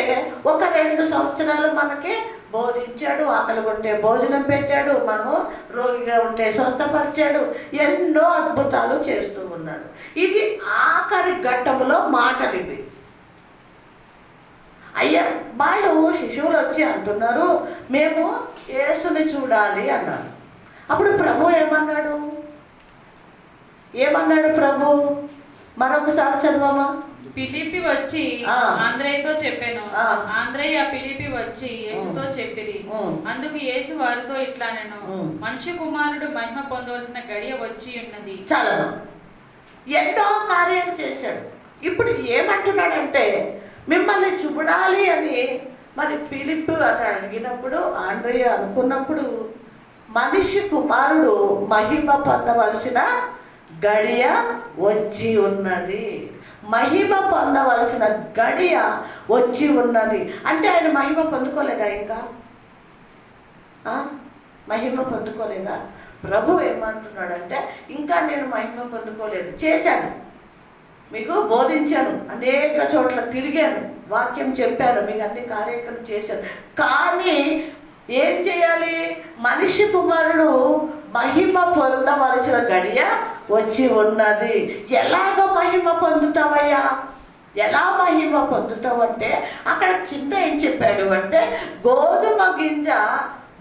ఒక 2 సంవత్సరాలు మనకి బోధించాడు, ఆకలి ఉంటే భోజనం పెట్టాడు, మనము రోగిగా ఉంటే స్వస్థపరిచాడు, ఎన్నో అద్భుతాలు చేస్తూ ఉన్నాడు. ఇది ఆఖరి ఘట్టంలో మాటలు ఇవి. అయ్యా వాళ్ళు శిశువులు వచ్చి అంటున్నారు, మేము యేసుని చూడాలి అన్నారు. అప్పుడు ప్రభు ఏమన్నాడు ప్రభు? మరొకసారి చదవమా. ఫిలిప్పి వచ్చి ఆంద్రేయతో చెప్పాను. ఆంద్రేయ ఫిలిప్పి వచ్చి యేసుతో చెప్పిరి. అందుకు యేసు వారితో ఇట్లా నేను, మనిషి కుమారుడు మహిమ పొందవలసిన గడియ వచ్చి ఉన్నది. చాలా ఎన్నో కార్యాలు చేశాడు. ఇప్పుడు ఏమంటున్నాడంటే మిమ్మల్ని చూడాలి అని మరి ఫిలిప్పు అని అడిగినప్పుడు, ఆంద్రేయ అనుకున్నప్పుడు, మనిషి కుమారుడు మహిమ పొందవలసిన గడియ వచ్చి ఉన్నది. మహిమ పొందవలసిన గడియ వచ్చి ఉన్నది అంటే ఆయన మహిమ పొందుకోలేదా? ఇంకా మహిమ పొందుకోలేదా? ప్రభు ఏమంటున్నాడంటే ఇంకా నేను మహిమ పొందుకోలేదు, చేశాను, మీకు బోధించాను, అనేక చోట్ల తిరిగాను, వాక్యం చెప్పాను, మీకు అన్ని కార్యక్రమం చేశాను. కానీ ఏం చేయాలి? మనిషి కుమారుడు మహిమ పొందవలసిన గడియ వచ్చి ఉన్నది. ఎలాగ మహిమ పొందుతావయ్యా? ఎలా మహిమ పొందుతావు అంటే అక్కడ కింద ఏం చెప్పాడు అంటే, గోధుమ గింజ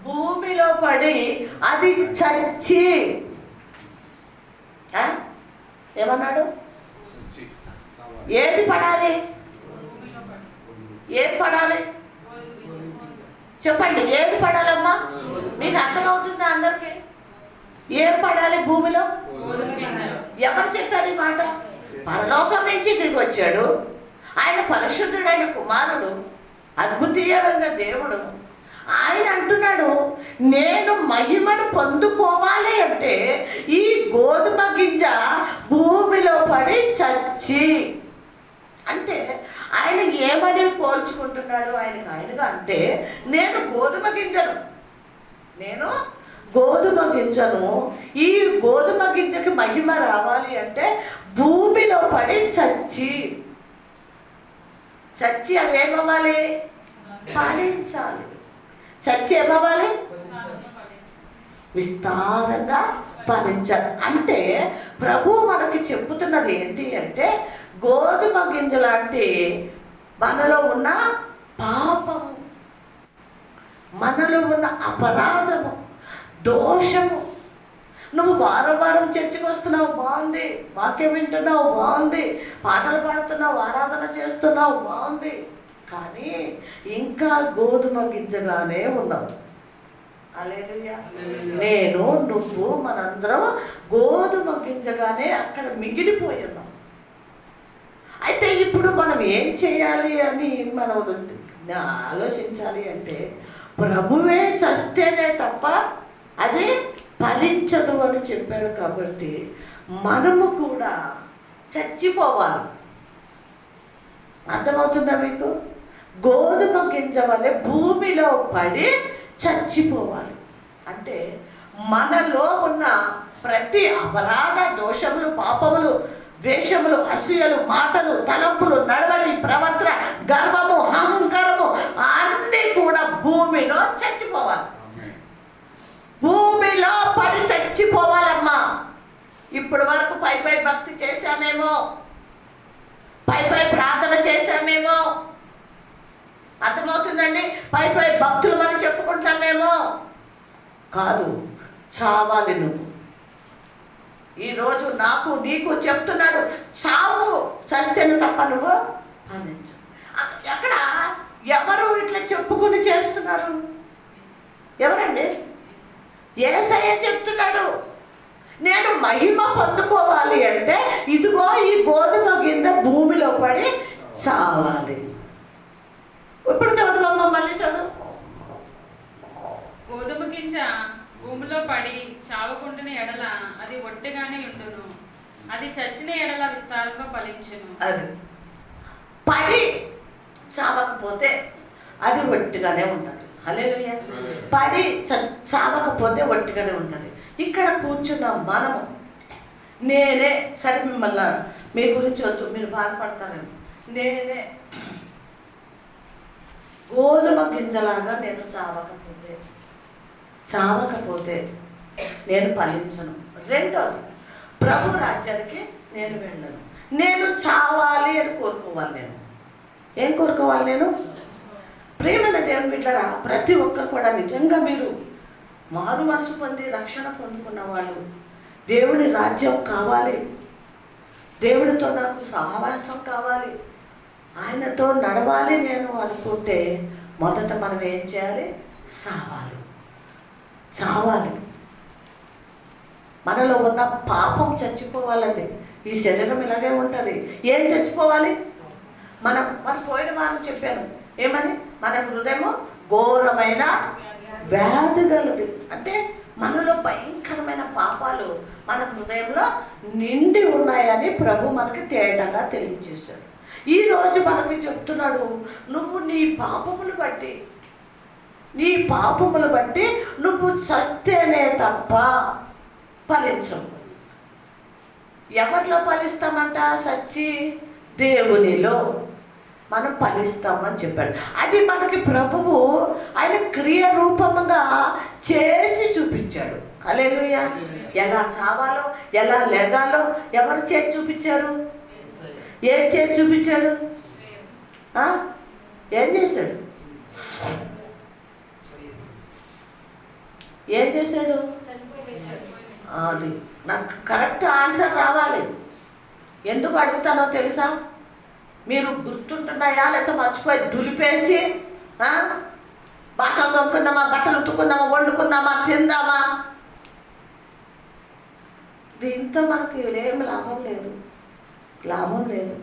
భూమిలో పడి అది చచ్చి ఏమన్నాడు? ఏది పడాలి? ఏది పడాలి చెప్పండి, ఏది పడాలమ్మా? మీకు అర్థమవుతుందా అందరికి? ఏం పడాలి భూమిలో? ఎవరు చెప్పారు ఈ మాట? పరలోకం నుంచి దిగి వచ్చాడు ఆయన, పరిశుద్ధుడైన కుమారుడు, అద్భుతీయమైన దేవుడు. ఆయన అంటున్నాడు, నేను మహిమను పొందుకోవాలి అంటే ఈ గోధుమ గింజ భూమిలో పడి చచ్చి. అంటే ఆయన ఏమని పోల్చుకుంటున్నాడు ఆయనగా అంటే, నేను గోధుమ గింజను, ఈ గోధుమ గింజకి మహిమ రావాలి అంటే భూమిలో పడి చచ్చి అదేమవ్వాలి? ఫలించాలి. చచ్చి ఏమవ్వాలి? విస్తారంగా ఫలించాలి. అంటే ప్రభు మనకి చెప్పుతున్నది ఏంటి అంటే, గోధుమ గింజ లాంటి మనలో ఉన్న పాపము, మనలో ఉన్న అపరాధము దోషము. నువ్వు వారం వారం చర్చికి వస్తున్నావు, బాగుంది, వాక్యం వింటున్నావు, బాగుంది, పాటలు పాడుతున్నావు, ఆరాధన చేస్తున్నావు, బాగుంది, కానీ ఇంకా గోధుమ గింజగానే ఉన్నావు. హల్లెలూయా. నేను, నువ్వు, మనందరం గోధుమ గింజగానే అక్కడ మిగిలిపోయి ఉన్నాం. అయితే ఇప్పుడు మనం ఏం చేయాలి అని మనం ఆలోచించాలి అంటే, ప్రభువే చస్తేనే తప్ప అది ఫలించదు అని చెప్పాడు. కాబట్టి మనము కూడా చచ్చిపోవాలి. అర్థమవుతుందా మీకు? గోధుమ గింజ వల్లే భూమిలో పడి చచ్చిపోవాలి. అంటే మనలో ఉన్న ప్రతి అపరాధ, దోషములు, పాపములు, ద్వేషములు, అసూయలు, మాటలు, తలంపులు, నడవడి, ప్రవర్తన, గర్వము, అహంకారము అన్నీ కూడా భూమిలో చచ్చిపోవాలి. భూమిలో పడి చచ్చిపోవాలమ్మా. ఇప్పటి వరకు పై భక్తి చేశామేమో, పై ప్రార్థన చేశామేమో, అర్థమవుతుందండి? పై భక్తులు మనం చెప్పుకుంటామేమో. కాదు, చావాలి నువ్వు. ఈరోజు నాకు నీకు చెప్తున్నాడు, చావు, చస్తేను తప్ప నువ్వు అందించు. ఎక్కడ ఎవరు ఇట్లా చెప్పుకుని చేస్తున్నారు? ఎవరండి? యేసయ్య చెప్తున్నాడు, నేను మహిమ పొందుకోవాలి అంటే ఇదిగో ఈ గోధుమ గింజ భూమిలో పడి చావాలి. ఇప్పుడు చదువుకోమ్మా, మళ్ళీ చదువు. గోధుమ గింజ భూమిలో పడి చావకుండిన ఎడల అది ఒట్టిగానే ఉండును, అది చచ్చిన ఎడల విస్తారంగా ఫలించును. అది పడి చావకపోతే అది ఒట్టిగానే ఉంటుంది. హల్లెలూయా. పడి చావకపోతే ఒట్టిగానే ఉంటుంది. ఇక్కడ కూర్చున్నాం మనము. నేనే సరే, మిమ్మల్ని మీ గురించి వచ్చు, మీరు బాధపడతారేమో. నేనే గోధుమ గింజలాగా నేను చావకపోతే నేను ఫలించను. రెండోది, ప్రభు రాజ్యానికి నేను వెళ్ళను. నేను చావాలి అని కోరుకోవాలి. నేను ఏం కోరుకోవాలి? నేను ప్రేమైన దేవుని బిడ్డలారా, ప్రతి ఒక్కరు కూడా నిజంగా మీరు మారు మనసు పొంది రక్షణ పొందుకున్న వాళ్ళు, దేవుని రాజ్యం కావాలి, దేవుడితో నాకు సహవాసం కావాలి, ఆయనతో నడవాలి నేను అనుకుంటే మొదట మనం ఏం చేయాలి? చావాలి. మనలో ఉన్న పాపం చచ్చిపోవాలండి. ఈ శరీరం ఇలాగే ఉంటుంది. ఏం చచ్చిపోవాలి? మన పోయిన వారం చెప్పాను ఏమని, మన హృదయము ఘోరమైన వ్యాధి గలది. అంటే మనలో భయంకరమైన పాపాలు మన హృదయంలో నిండి ఉన్నాయని ప్రభు మనకి తేటగా తెలియజేశాడు. ఈరోజు మనకి చెప్తున్నాడు, నువ్వు నీ పాపములు బట్టి నువ్వు చస్తేనే తప్ప ఫలించవు. ఎవరిలో ఫలిస్తామంట? సచ్చి దేవునిలో మనం ఫలిస్తామని చెప్పాడు. అది మనకి ప్రభువు ఆయన క్రియ రూపంగా చేసి చూపించాడు. హల్లెలూయా. ఎలా చావాలో, ఎలా లెగాలో ఎవరు చేసి చూపించారు? ఏం చేసి చూపించాడు? ఏం చేశాడు? అది నాకు కరెక్ట్ ఆన్సర్ రావాలి. ఎందుకు అడుగుతానో తెలుసా? మీరు గుర్తుంటున్నాయా లేకపోతే మర్చిపోయి దులిపేసి బాసలు తొమ్ముకుందామా, బట్టలు ఉతుక్కుందామా, వండుకుందామా, తిందామా, దీంతో మనకి ఏం లాభం లేదు.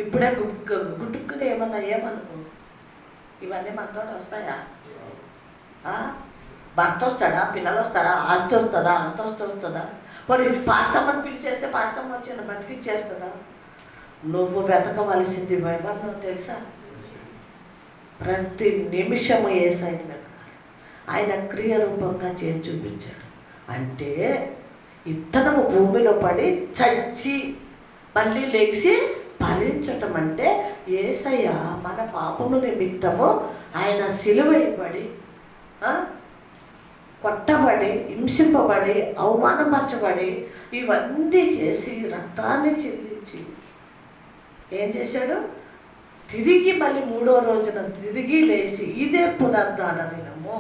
ఇప్పుడే గుట్టుకుని ఏమనుకో, ఇవన్నీ మనతో వస్తాయా? భర్త వస్తాడా? పిల్లలు వస్తారా? ఆస్తి వస్తుందా? అంతస్తు వస్తుందా? మరి పాస్టమ్మని పిలిచేస్తే పాస్టమ్మ వచ్చి బతికిచ్చేస్తుందా? నువ్వు వెతకవలసింది ఎవరినో తెలుసా? ప్రతి నిమిషము యేసయ్యని వెతకాలి. ఆయన క్రియ రూపంగా చేసి చూపించాడు. అంటే ఇత్తనము భూమిలో పడి చచ్చి మళ్ళీ లేచి ఫలించటం అంటే యేసయ్య మన పాపము నిమిత్తము ఆయన సిలువైపడి, కొట్టబడి, హింసింపబడి, అవమానపరచబడి ఇవన్నీ చేసి రక్తాన్ని చెల్లించి ఏం చేశాడు? తిరిగి మళ్ళీ 3వ రోజున తిరిగి లేచి, ఇదే పునరుద్ధాన దినము, నిమిత్తము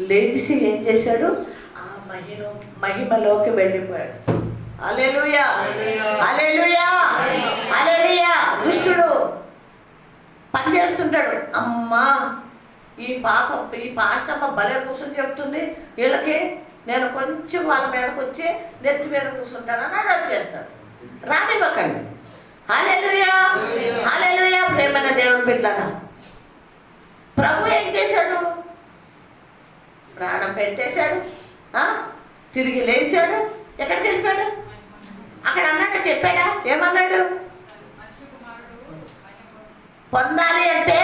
లేచి ఏం చేశాడు? ఆ మహిమలోకి వెళ్ళిపోయాడు. హల్లెలూయా, హల్లెలూయా, హల్లెలూయా. దుష్టుడు పని చేస్తుంటాడు. అమ్మా ఈ పాస్టమ్మ భలే కూర్చొని చెప్తుంది, వీళ్ళకి నేను కొంచెం వాళ్ళ మీదకి వచ్చి నెత్తి మీద కూర్చుంటానని అని వచ్చేస్తాడు. రానివ్వకండి. హల్లెలూయా, హల్లెలూయా. ప్రేమైన దేవుని బిడ్డలారా, ప్రభు ఏం చేశాడు? ప్రాణం పెట్టేశాడు, తిరిగి లేచాడు. ఎక్కడికి వెళ్ళిపోయాడు? అక్కడ అన్నాడు, చెప్పాడా? ఏమన్నాడు? పొందాలి అంటే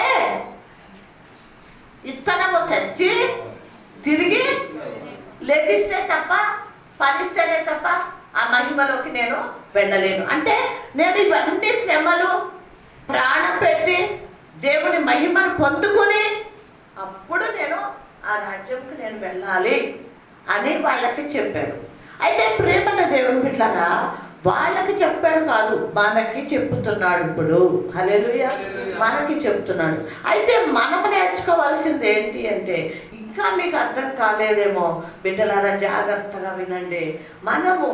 ఇత్తనము చచ్చి తిరిగి లెగిస్తే తప్ప, ఫలిస్తేనే తప్ప ఆ మహిమలోకి నేను వెళ్ళలేను. అంటే నేను ఇవన్నీ శ్రమలు ప్రాణం పెట్టి దేవుని మహిమను పొందుకొని అప్పుడు నేను ఆ రాజ్యంకి నేను వెళ్ళాలి అని వాళ్ళకి చెప్పాడు. అయితే ప్రేమన దేవుని బిడ్డలారా, వాళ్ళకి చెప్పాడు కాదు, మనకి చెప్తున్నాడు. ఇప్పుడు హల్లెలూయా, మనకి చెప్తున్నాడు. అయితే మనము నేర్చుకోవాల్సింది ఏంటి అంటే, ఇంకా మీకు అర్థం కాలేదేమో బిడ్డలారా, జాగ్రత్తగా వినండి. మనము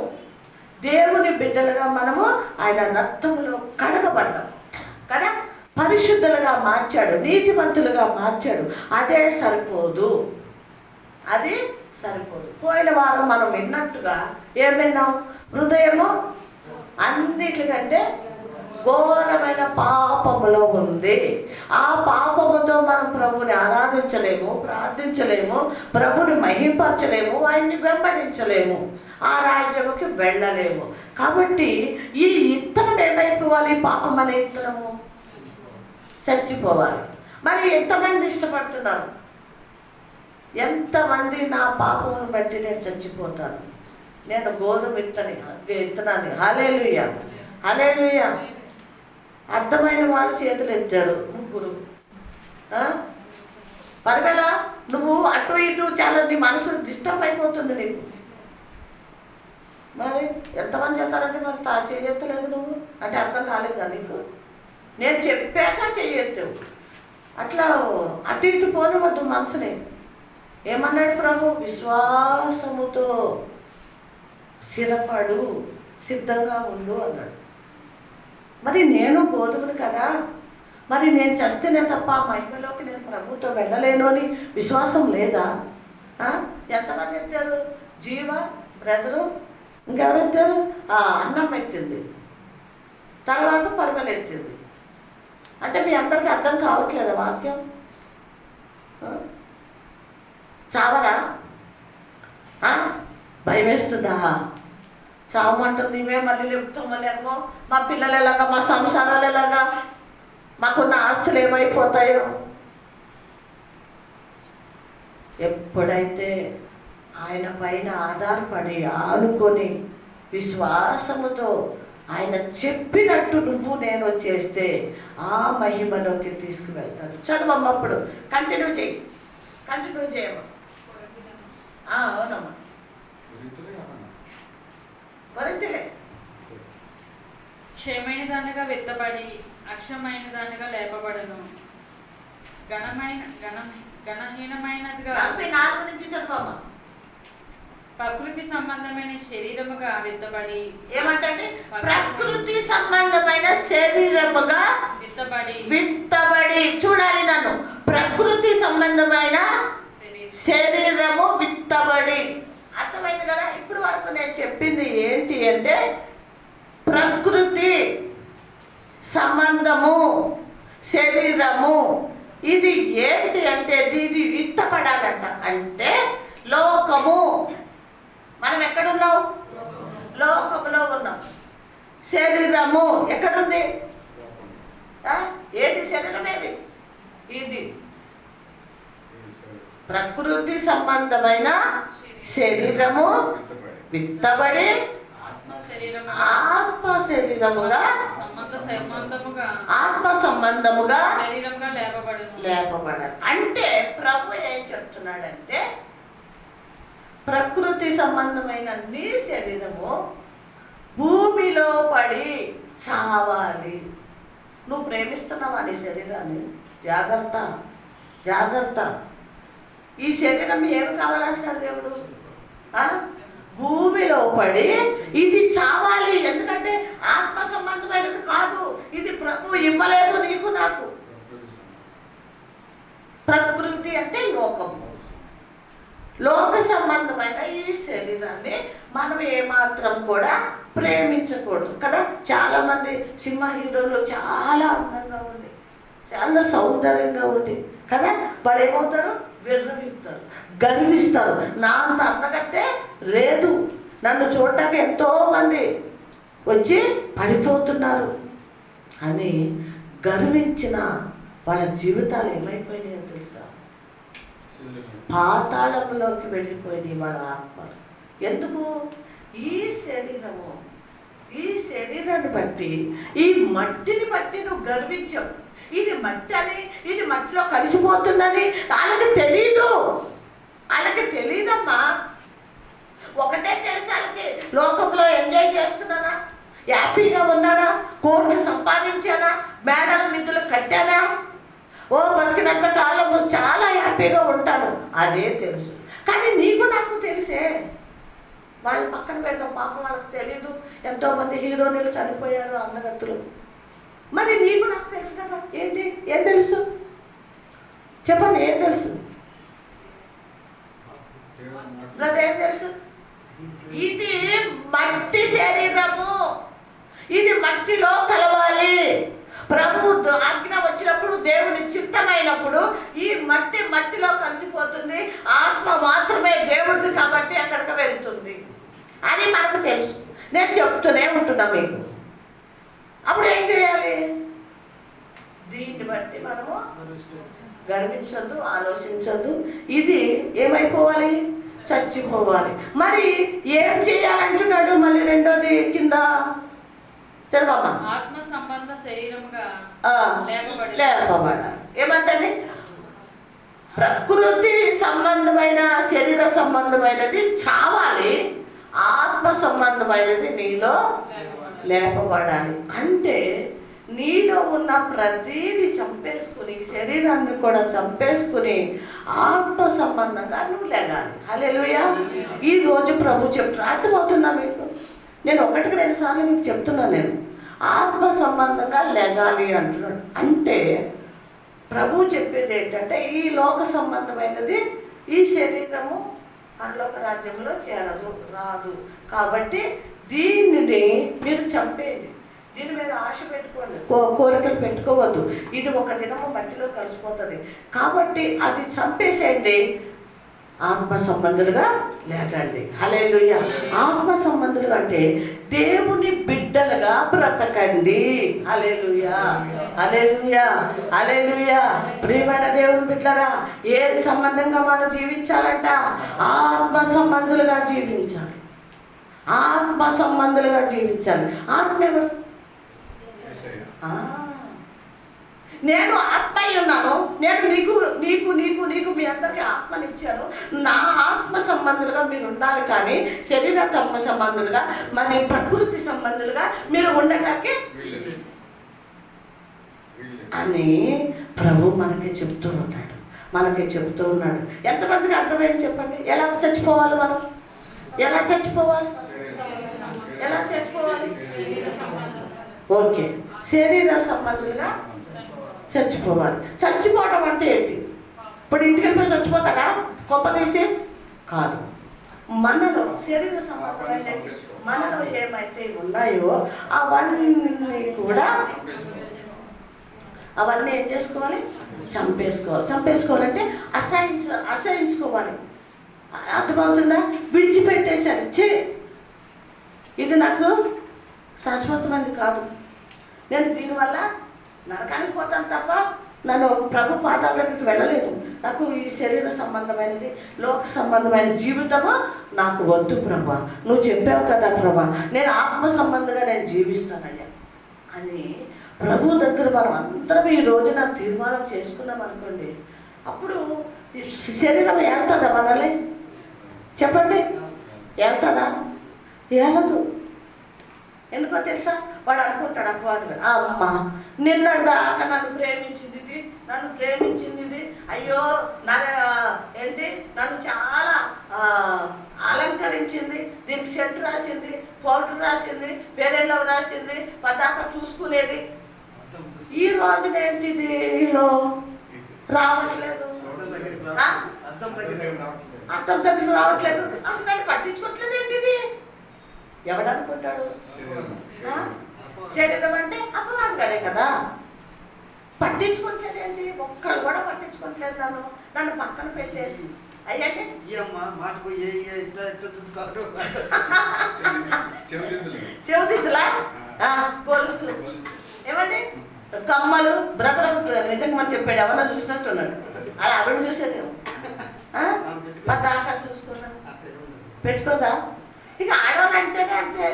దేవుని బిడ్డలుగా మనము ఆయన రక్తంలో కడగబడ్డాం కదా, పరిశుద్ధులుగా మార్చాడు, నీతిమంతులుగా మార్చాడు. అదే సరిపోదు, అది సరిపోదు. పోయిన వారం మనం విన్నట్టుగా ఏం విన్నాం? హృదయము అన్నిటికంటే ఘోరమైన పాపములో ఉంది. ఆ పాపముతో మనం ప్రభుని ఆరాధించలేము, ప్రార్థించలేము, ప్రభుని మహింపరచలేము, ఆయన్ని వెంబడించలేము, ఆ రాజ్యముకి వెళ్ళలేము. కాబట్టి ఈ ఇత్తనం ఏమైపోవాలి? పాపం అనే ఇత్తనము చచ్చిపోవాలి. మరి ఎంతమంది ఇష్టపడుతున్నారు? ఎంతమంది నా పాపమును బట్టి నేను చచ్చిపోతాను, నేను గోధుమ ఇత్తనాన్ని. హల్లెలూయా, హల్లెలూయా. అర్థమైన వాళ్ళు చేతులు ఎత్తారు, ముగ్గురు. పర్వేలా నువ్వు అటు ఇటు చాలా నీ మనసు డిస్టర్బ్ అయిపోతుంది నీకు. మరి ఎంతమంది చేస్తారంటే మరి చేయెత్తలేదు నువ్వు అంటే అర్థం కాలేదా నీకు? నేను చెప్పాక చెయ్యెత్తావు. అట్లా అటు ఇటు పోనివద్దు మనసుని. ఏమన్నాడు ప్రభు? విశ్వాసముతో స్థిరపడు, సిద్ధంగా ఉండు అన్నాడు. మరి నేను బోధకుడు కదా, మరి నేను చస్తేనే తప్ప మహిమలోకి నేను ప్రభుతో వెళ్ళలేను అని విశ్వాసం లేదా? ఎంతమంది ఎత్తారు? జీవ బ్రదరు, ఇంకెవరు ఎత్తారు? అన్నం ఎత్తింది, తర్వాత పరుగులు ఎత్తింది. అంటే మీ అందరికీ అర్థం కావట్లేదా వాక్యం? చావరా? భయం వేస్తుందా? చావమంటుంది నీవే, మళ్ళీ లేపుతామో, మా పిల్లలు ఎలాగా, మా సంసారాలు ఎలాగా, మాకున్న ఆస్తులు ఏమైపోతాయో. ఎప్పుడైతే ఆయన పైన ఆధారపడి ఆనుకొని విశ్వాసముతో ఆయన చెప్పినట్టు నువ్వు నేను చేస్తే ఆ మహిమలోకి తీసుకువెళ్తాడు. చదువమ్మ, అప్పుడు కంటిన్యూ చేయమ్మా. అవునమ్మా, కొరింథీలే. క్షయమైన దానిగా విత్తబడి అక్షమైన దానిగా లేపబడను, ఘనహీనమైనదిగా 44 నుంచి చదువమ్మా. ప్రకృతి సంబంధమైన శరీరముగా విత్తబడి. ఏమంటే ప్రకృతి సంబంధమైన శరీరముగా విత్తబడి. చూడాలి నన్ను, ప్రకృతి సంబంధమైన శరీరము విత్తబడి. అర్థమైంది కదా? ఇప్పుడు వరకు నేను చెప్పింది ఏంటి అంటే, ప్రకృతి సంబంధము శరీరము ఇది ఏంటి అంటే ఇది విత్తపడాలంట. అంటే లోకము, మనం ఎక్కడున్నాం? లోకములో ఉన్నాం. శరీరము ఎక్కడుంది? ఏది శరీరం? ఏది? ఇది ప్రకృతి సంబంధమైన శరీరము విత్తబడి ఆత్మ శరీరముగా, ఆత్మ సంబంధముగా లేపబడాలి. అంటే ప్రభు ఏం చెప్తున్నాడంటే, ప్రకృతి సంబంధమైన నీ శరీరము భూమిలో పడి చావాలి. నువ్వు ప్రేమిస్తున్నావా నీ శరీరాన్ని? జాగ్రత్త, జాగ్రత్త. ఈ శరీరం ఏమి కావాలంటున్నాడు దేవుడు? భూమిలో పడి ఇది చావాలి. ఎందుకంటే ఆత్మ సంబంధమైనది కాదు, ఇది ప్రభు ఇవ్వలేదు నీకు నాకు. ప్రకృతి అంటే లోకము, లోక సంబంధమైన ఈ శరీరాన్ని మనం ఏమాత్రం కూడా ప్రేమించకూడదు కదా. చాలా మంది సినిమా హీరోలు చాలా అందంగా ఉండి, చాలా సౌందర్యంగా ఉండి కదా, వాళ్ళు ఏమవుతారు? విర్రవీగుతారు, గర్విస్తారు. నా అంత అందగతే లేదు, నన్ను చూడటానికి ఎంతో మంది వచ్చి పడిపోతున్నారు అని గర్వించిన వాళ్ళ జీవితాలు ఏమైపోయినాయో తెలుసా? పాతాళంలోకి వెళ్ళిపోయింది వాళ్ళ ఆత్మలు. ఎందుకు? ఈ శరీరాన్ని బట్టి, ఈ మట్టిని బట్టి నువ్వు గర్వించావు. ఇది మట్టి అని, ఇది మట్టిలో కలిసిపోతుందని వాళ్ళకి తెలీదు. వాళ్ళకి తెలీదమ్మా. ఒకటే తెలుసు వాళ్ళకి, లోకంలో ఎంజాయ్ చేస్తున్నానా, హ్యాపీగా ఉన్నానా, కోట్లు సంపాదించానా, మేడలు నిధులు కట్టానా, ఓ బతికినంత కాలము చాలా హ్యాపీగా ఉంటాను, అదే తెలుసు. కానీ నీకు నాకు తెలిసే. వాళ్ళు పక్కన పెడతాం, పాపం వాళ్ళకి తెలీదు. ఎంతోమంది హీరోయిన్లు చనిపోయారు, అందగత్తులు. మరి నీకు నాకు తెలుసు కదా. ఏం తెలుసు చెప్పండి, ఏం తెలుసు? ఏం తెలుసు? ఇది మట్టి శరీరము, ఇది మట్టిలో కలవాలి. ప్రభు ఆజ్ఞ వచ్చినప్పుడు, దేవుని చిత్తమైనప్పుడు ఈ మట్టిలో కలిసిపోతుంది. ఆత్మ మాత్రమే దేవుడిది కాబట్టి అక్కడికి వెళ్తుంది అని మనకు తెలుసు. నేను చెప్తూనే ఉంటున్నా మీకు. అప్పుడు ఏం చేయాలి? దీన్ని బట్టి మనము గర్వించద్దు, ఆలోచించద్దు. ఇది ఏమైపోవాలి? చచ్చిపోవాలి. మరి ఏం చేయాలంటున్నాడు? మళ్ళీ రెండోది కింద చదవమ్మా. ఆత్మ సంబంధ శరీరముగా లేపబడాలి. ఏమంటండి? ప్రకృతి సంబంధమైన శరీర సంబంధమైనది చావాలి, ఆత్మ సంబంధమైనది నీలో లేపబడాలి. అంటే నీలో ఉన్న ప్రతీది చంపేసుకుని, శరీరాన్ని కూడా చంపేసుకుని ఆత్మ సంబంధంగా నువ్వు లేగాలి. హల్లెలూయా. ఈరోజు ప్రభు చెప్తున్నా, అర్థమవుతుందా మీకు? నేను 1-2 సార్లు మీకు చెప్తున్నాను. నేను ఆత్మ సంబంధంగా లెగాలి అంటున్నాడు. అంటే ప్రభు చెప్పేది ఏంటంటే, ఈ లోక సంబంధమైనది ఈ శరీరము పరలోక రాజ్యంలో రాదు. కాబట్టి దీనిని మీరు చంపేయండి. దీని మీద ఆశ పెట్టుకోండి, కోరికలు పెట్టుకోవద్దు. ఇది ఒక దినము మట్టిలో కలిసిపోతుంది. కాబట్టి అది చంపేసేయండి, ఆత్మ సంబంధులుగా లేకండి. హల్లెలూయా. ఆత్మ సంబంధులుగా అంటే దేవుని బిడ్డలుగా బ్రతకండి. హల్లెలూయా, హల్లెలూయా, హల్లెలూయా. ప్రియమైన దేవుని బిడ్డలారా, ఏ సంబంధంగా మనం జీవించాలంట? ఆత్మ సంబంధులుగా జీవించాలి. ఆత్మ సంబంధులుగా జీవించాలి. ఆత్మ ఎవరు? నేను ఆత్మ ఉన్నాను. నేను నీకు మీ అందరికీ ఆత్మనిచ్చాను. నా ఆత్మ సంబంధులుగా మీరు ఉండాలి, కానీ శరీరాత్మ సంబంధులుగా, మరి ప్రకృతి సంబంధులుగా మీరు ఉండటానికి అని ప్రభు మనకి చెప్తూ ఉన్నాడు. ఎంతమందికి అర్థమైంది చెప్పండి? ఎలా చచ్చిపోవాలి మనం? ఎలా చచ్చిపోవాలి? ఓకే, శరీర సంబంధులుగా చచ్చిపోవాలి. చచ్చిపోవడం అంటే ఏంటి? ఇప్పుడు ఇంటికి వెళ్ళిపోయి చచ్చిపోతారా? గొప్ప తీసి కాదు. మనలో శరీర సంబంధమైన మనలో ఏమైతే ఉన్నాయో అవన్నీ ఏం చేసుకోవాలి? చంపేసుకోవాలంటే అసహించుకోవాలి. అర్థమవుతుందా? విడిచిపెట్టేశారు. ఇది నాకు శాశ్వతమైనది కాదు, నేను దీనివల్ల నరకానికి పోతాను తప్ప నన్ను ప్రభు పాదాల దగ్గరికి వెళ్ళలేదు. నాకు ఈ శరీర సంబంధమైనది, లోక సంబంధమైన జీవితము నాకు వద్దు ప్రభా. నువ్వు చెప్పావు కదా ప్రభా, నేను ఆత్మ సంబంధంగా నేను జీవిస్తానయ్యా అని ప్రభు దగ్గర మనం అందరం ఈ రోజున తీర్మానం చేసుకున్నాం అనుకోండి. అప్పుడు శరీరం వెళ్తుందా మనల్ని? చెప్పండి, వెళ్తుందా? వెళ్ళదు. ఎందుకో తెలుసా? వాడు అనుకుంటాడు, అపవాదుడు, అమ్మ నిన్నటిదాకా నన్ను ప్రేమించింది ఇది నన్ను ప్రేమించింది ఇది, అయ్యో నా ఏంటి నన్ను చాలా అలంకరించింది, దీనికి సెంట్ రాసింది, పౌడర్ రాసింది, పేరెల్లో రాసింది, పదాక చూసుకునేది. ఈ రోజున ఏంటిది వీళ్ళు రావట్లేదు, అర్థం దగ్గర రావట్లేదు, అసలు నేను పట్టించుకోవట్లేదు. ఏంటిది ఎవడనుకుంటాడు? శరీరం అంటే అపవాదమే కదా. పట్టించుకోవట్లేదు ఏంటి, ఒక్కళ్ళు కూడా పట్టించుకోవట్లేదు. నన్ను పక్కన పెట్టేసి అయ్యండి చెవిదిద్దులా, గొలుసు, ఏమండి కమ్మలు, బ్రదర్ నిజంగా మనం చెప్పాడు, ఎవరో చూసినట్టున్నాడు. అలా ఆవిడ చూసాను, మా దాకా చూసుకున్నాను, పెట్టుకోదా? ఇక ఆడవాళ్ళు అంటేనే అంతే.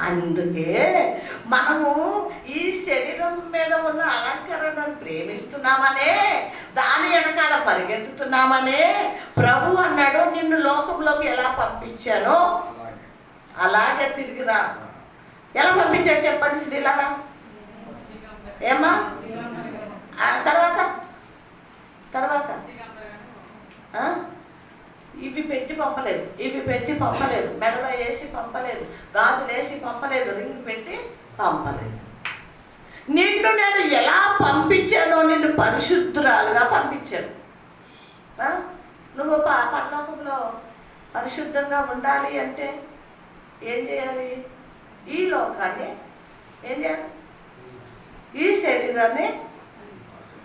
అందుకే మనము ఈ శరీరం మీద ఉన్న అలంకరణను ప్రేమిస్తున్నామనే, దాని వెనకాల పరిగెత్తుతున్నామనే ప్రభు అన్నాడు, నిన్ను లోకంలోకి ఎలా పంపించానో అలాగే తిరిగిరా. ఎలా పంపించాడు చెప్పండి శ్రీలారా? ఏమ్మా? తర్వాత తర్వాత ఇవి పెట్టి పంపలేదు, ఇవి పెట్టి పంపలేదు, మెడలో వేసి పంపలేదు, గాజులు వేసి పంపలేదు, రింగ్ పెట్టి పంపలేదు. నిన్ను నేను ఎలా పంపించానో, నిన్ను పరిశుద్ధురాలుగా పంపించాను. నువ్వు పరలోకంలో పరిశుద్ధంగా ఉండాలి అంటే ఏం చేయాలి? ఈ లోకాన్ని ఏం చేయాలి? ఈ శరీరాన్ని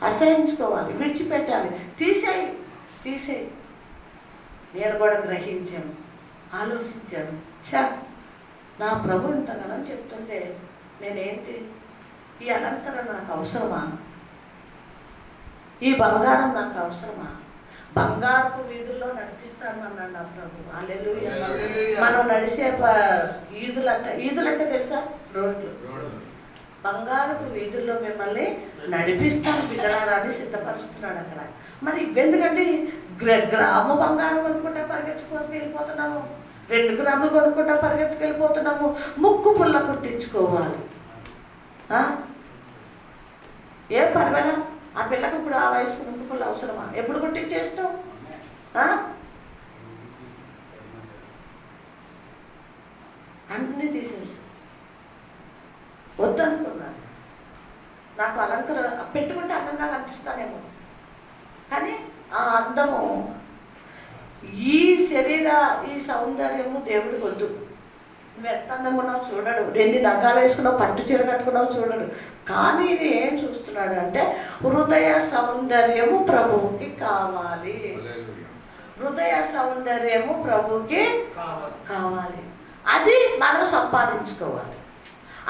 అసహించుకోవాలి, విడిచిపెట్టాలి, తీసేయి. నేను కూడా గ్రహించాను, ఆలోచించాను. నా ప్రభు ఇంతగానో చెప్తుంటే నేనేంటి, ఈ అలంకరణ నాకు అవసరమా? ఈ బంగారం నాకు అవసరమా? బంగారపు వీధుల్లో నడిపిస్తాను అన్నాడు నా ప్రభు. హల్లెలూయా. మనం నడిచే ఈదులంటే తెలుసా? రోడ్లు. బంగారపు వీధుల్లో మిమ్మల్ని నడిపిస్తాను బిడ్డలారా అని సిద్ధపరుస్తున్నాడు అక్కడ. మరి ఇవెందుకండి? గ్రాము బంగారం కొనుక్కుంటా వెళ్ళిపోతున్నాము, 2 గ్రాములు కొనుక్కుంటా వెళ్ళిపోతున్నాము. ముక్కు పుల్ల కుట్టించుకోవాలి. ఏం పర్వాలా? ఆ పిల్లకు ఇప్పుడు ఆ వయసు ముక్కు పుల్ల అవసరమా? ఎప్పుడు కుట్టించేస్తావు? అన్నీ తీసేసి వద్దనుకున్నాను. నాకు అలంకరణ పెట్టుకుంటే అందంగా కనిపిస్తానేమో, కానీ ఆ అందము, ఈ ఈ సౌందర్యము దేవుడికి వద్దు. నువ్వు ఎంత అందంగా ఉన్నావు చూడడు, ఎన్ని నగాలు వేసుకున్నావు, పట్టు చీర కట్టుకున్నావు చూడడు. కానీ ఇది ఏం చూస్తున్నాడు అంటే హృదయ సౌందర్యము ప్రభువుకి కావాలి. హృదయ సౌందర్యము ప్రభువుకి కావాలి. అది మనం సంపాదించుకోవాలి,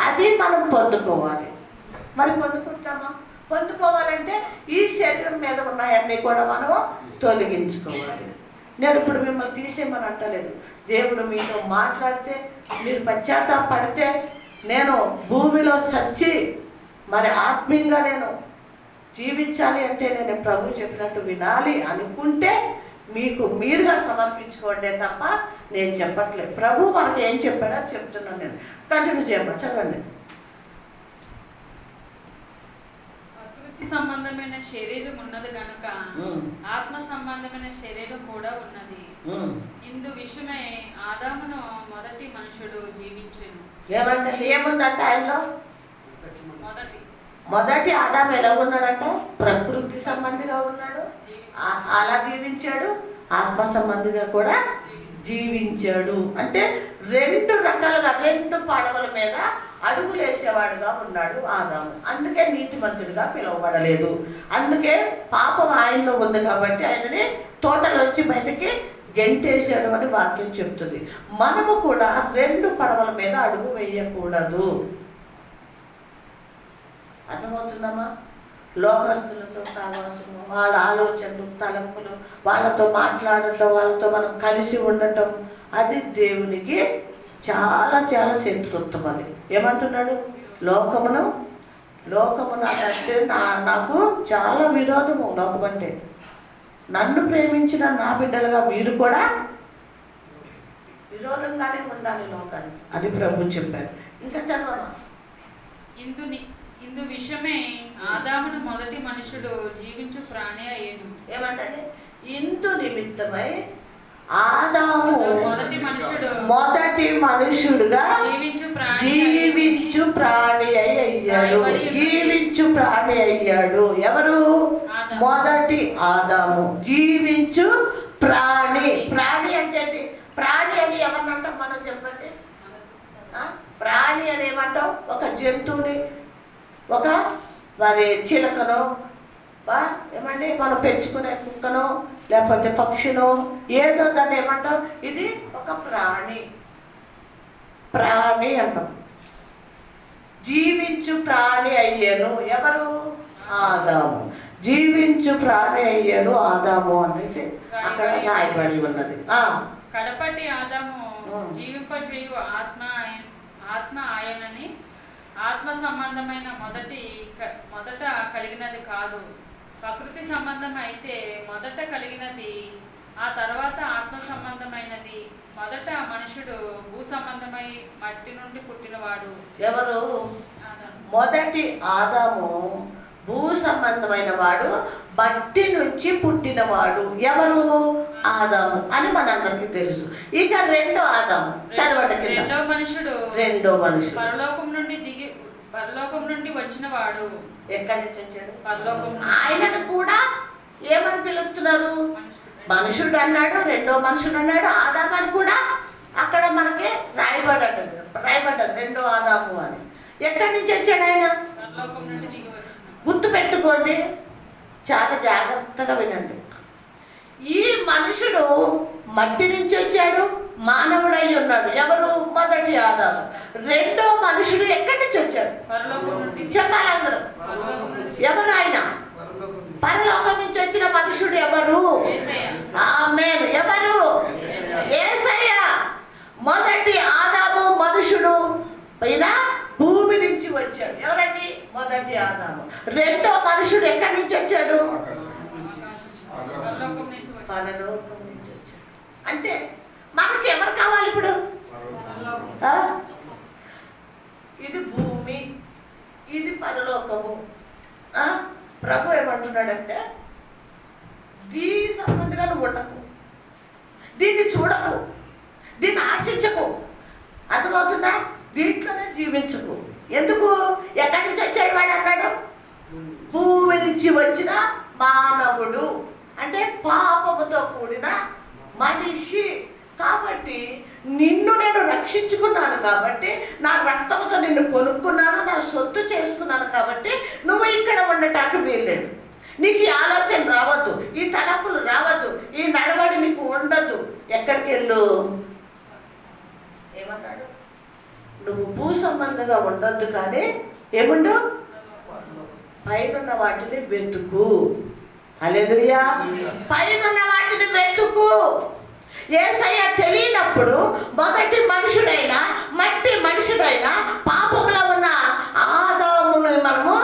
అది మనం పొందుకోవాలి. మరి పొందుకుంటామా? పొందుకోవాలంటే ఈ శరీరం మీద ఉన్నాయన్నీ కూడా మనము తొలగించుకోవాలి. నేను ఇప్పుడు మిమ్మల్ని తీసేయమని అంటలేదు. దేవుడు మీతో మాట్లాడితే, మీరు పశ్చాత్తాపడితే, నేను భూమిలో చచ్చి మరి ఆత్మీయంగా నేను జీవించాలి అంటే నేను ప్రభు చెప్పినట్టు వినాలి అనుకుంటే మీకు మీరుగా సమర్పించుకోండి తప్ప నేను చెప్పట్లేదు. ప్రభు మనకు ఏం చెప్పాడో చెప్తున్నాను. నేను కంటిన్యూ చేయమ్మా, చదవండి. సంబంధమైన శరీరం ఉన్నది కనుక ఆత్మ సంబంధమైన శరీరం కూడా ఉన్నది. ఇందు విషయమై ఆదామును మొదటి మనుషుడు జీవించెను. ఏముందంట ఆయనలో? మొదటి ఆదాము ఎలా ఉన్నాడంట? ప్రకృతి సంబంధిగా ఉన్నాడు, అలా జీవించాడు. ఆత్మ సంబంధిగా కూడా జీవించాడు. అంటే 2 రకాలుగా 2 పడవల మీద అడుగులేసేవాడుగా ఉన్నాడు ఆదాము. అందుకే నీతిమంతుడిగా పిలువబడలేదు. అందుకే పాపం ఆయనలో ఉంది కాబట్టి ఆయనని తోటలోంచి బయటకి గెంటేసాడు అని వాక్యం చెప్తుంది. మనము కూడా 2 పడవల మీద అడుగు వేయకూడదు. అర్థమవుతుందమ్మా? లోకస్తులతో సావాసము, వాళ్ళ ఆలోచనలు, తలంపులు, వాళ్ళతో మాట్లాడటం, వాళ్ళతో మనం కలిసి ఉండటం, అది దేవునికి చాలా చాలా శత్రుత్వం. అది ఏమంటున్నాడు? లోకమును అంటే నాకు చాలా విరోధము. లోకం అంటే నన్ను ప్రేమించిన నా బిడ్డలుగా మీరు కూడా విరోధంగానే ఉండాలి లోకానికి, అది ప్రభు చెప్పాడు. ఇంకా చదవను. ఇందు విషయమే ఆదామును మొదటి మనుషుడు జీవించు ప్రాణి అయ్యేను. ఏమంటే ఇందు నిమిత్తమై ఆదాము మొదటి మనుషుడుగా జీవించు ప్రాణి అయ్యాడు. జీవించు ప్రాణి అయ్యాడు ఎవరు? మొదటి ఆదాము జీవించు ప్రాణి. ప్రాణి అంటే ప్రాణి అని ఎవరినంటాం మనం చెప్పండి? ప్రాణి అని ఏమంటాం? ఒక జంతువుని, ఒక మరి చిలకనో, ఏమండి మనం పెంచుకునే కుక్కనో లేకపోతే పక్షినో ఏదో దాన్ని ఏమంటాం? ఇది ఒక ప్రాణి. ప్రాణి అంటాం. జీవించు ప్రాణి అయ్యాను ఎవరు? ఆదాము. జీవించు ప్రాణి అయ్యాను ఆదాము అనేసి అక్కడ రాయబడి ఉన్నది. కడపటి ఆదాము జీవింపజేయు ఆత్మ ఆయనని ఆత్మ సంబంధమైన మొదట కలిగినది కాదు. ప్రకృతి సంబంధం అయితే మొదట కలిగినది, ఆ తర్వాత ఆత్మ సంబంధమైనది. మొదట మనుషుడు భూ సంబంధమై మట్టి నుండి పుట్టినవాడు. ఎవరు? మొదటి ఆదాము భూ సంబంధమైన వాడు, మట్టి నుంచి పుట్టినవాడు. ఎవరు? ఆదాము అని మనందరికీ తెలుసు. ఇక రెండో ఆదాము చదవండి. రెండో మనుషుడు పరలోకం నుండి వచ్చిన వాడు. ఎక్కడి నుంచి వచ్చాడు? పరలోకం. ఆయనను కూడా ఏమని పిలుపుతున్నారు? మనుషుడు అన్నాడు, రెండో మనుషుడు అన్నాడు. ఆదాము అని కూడా అక్కడ మనకి రాయబడ్డది రెండో ఆదాము అని. ఎక్కడి నుంచి వచ్చాడు ఆయన? గుర్తు పెట్టుకోండి, చాలా జాగ్రత్తగా వినండి. ఈ మనుషుడు మట్టి నుంచి వచ్చాడు, మానవుడై ఉన్నాడు. ఎవరు? మొదటి ఆదాము. రెండో మనుషుడు ఎక్కడి నుంచి వచ్చాడు? చెప్పాలి అందరూ. ఎవరు ఆయన? పరలోకం నుంచి వచ్చిన మనుషుడు ఎవరు? ఆమేన్. ఎవరు? యేసయ్య. మొదటి ఆదాము మనుషుడు పైన భూమి నుంచి వచ్చాడు. ఎవరండి? మొదటి ఆదాము. రెండో మనుషుడు ఎక్కడి నుంచి వచ్చాడు? పరలోకం నుంచి వచ్చాడు. అంటే మనకి ఎవరు కావాలి ఇప్పుడు? ఇది భూమి, ఇది పరలోకము. ప్రభు ఏమంటున్నాడంటే దీని సంబంధంగా నువ్వు ఉండకు, దీన్ని చూడకు, దీన్ని ఆశించకు. అర్థమవుతుందా? దీంట్లోనే జీవించకు. ఎందుకు? ఎక్కడి నుంచి వచ్చాడు వాడు అన్నాడు? భూమి నుంచి వచ్చిన మానవుడు అంటే పాపముతో కూడిన మనిషి. కాబట్టి నిన్ను నేను రక్షించుకున్నాను, కాబట్టి నా రక్తంతో నిన్ను కొనుక్కున్నాను, నా సొత్తు చేసుకున్నాను. కాబట్టి నువ్వు ఇక్కడ ఉండటానికి వీల్లేదు. నీకు ఈ ఆలోచన రావద్దు, ఈ తలపులు రావద్దు, ఈ నడవడి నీకు ఉండదు. ఎక్కడికి వెళ్ళు? ఏమన్నాడు? నువ్వు భూ సంబంధంగా ఉండొద్దు, కానీ ఏముండు? పైనున్న వాటిని వెతుకు. హల్లెలూయా. పైనున్న వాటిని వెతుకు. యేసయ్య తెలియనప్పుడు మొదటి మనుషుడైనా మట్టి మనుషుడైనా పాపంలో ఉన్న ఆదామును మనము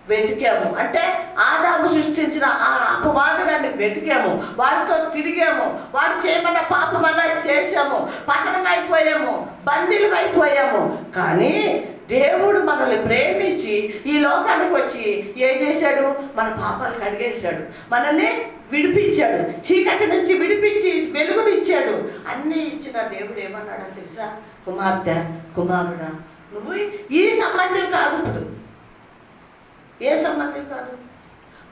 వెతికాము. అంటే ఆదాము సృష్టించిన ఆ అపవాదుగాన్ని వెతికాము, వారితో తిరిగాము, వారు చేయమన్న పాపం అలా చేసాము, పతనమైపోయాము, బందీలమైపోయాము. కానీ దేవుడు మనల్ని ప్రేమించి ఈ లోకానికి వచ్చి ఏం చేశాడు? మన పాపాలు కడిగేశాడు, మనల్ని విడిపించాడు, చీకటి నుంచి విడిపించి వెలుగునిచ్చాడు. అన్నీ ఇచ్చిన దేవుడు ఏమన్నాడో తెలుసా? కుమార్తె, కుమారుడా, నువ్వు ఈ సంబంధం కాదు. ఇప్పుడు ఏ సంబంధం కాదు?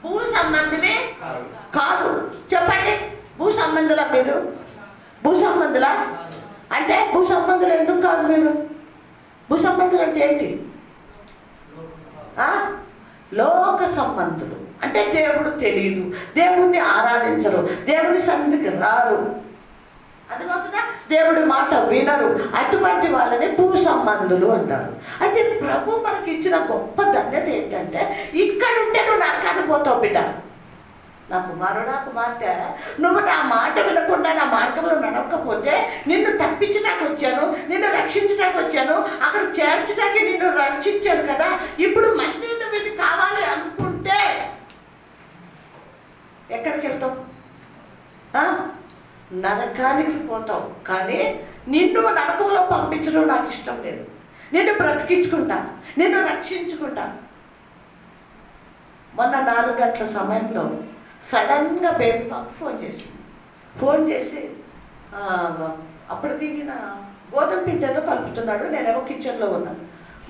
భూ సంబంధమే కాదు. చెప్పండి, భూ సంబంధులా మీరు? భూ సంబంధులా అంటే భూ సంబంధులు ఎందుకు కాదు మీరు? భూ సంబంధులు అంటే ఏంటి? లోక సంబంధులు అంటే దేవుడు తెలియదు, దేవుడిని ఆరాధించరు, దేవుని సన్నిధికి రారు, అర్థమవుతుందా? దేవుడి మాట వినరు. అటువంటి వాళ్ళని భూ సంబంధులు అంటారు. అయితే ప్రభు మనకి ఇచ్చిన గొప్ప ధన్యత ఏంటంటే, ఇక్కడుంటే నువ్వు నరకానికి పోతావు బిడ్డ. నా కుమారుడా, కుమార్తె, నువ్వు నా మాట వినకుండా నా మార్గంలో నడవకపోతే నిన్ను తప్పించడానికి వచ్చాను, నిన్ను రక్షించడానికి వచ్చాను, అక్కడ చేర్చడానికి నిన్ను రక్షించాను కదా. ఇప్పుడు మళ్ళీ నువ్వు ఇది కావాలి అనుకుంటే ఎక్కడికి వెళ్తావు? నరకానికి పోతావు. కానీ నిన్ను నరకంలో పంపించడం నాకు ఇష్టం లేదు. నిన్ను బ్రతికించుకుంటా, నిన్ను రక్షించుకుంటా. మొన్న 4 గంటల సమయంలో సడన్గా బేబీ పాప ఫోన్ చేసి అప్పటికి ఈయన గోధుమ పిండి ఏదో కలుపుతున్నాడు, నేనేమో కిచెన్లో ఉన్నాను.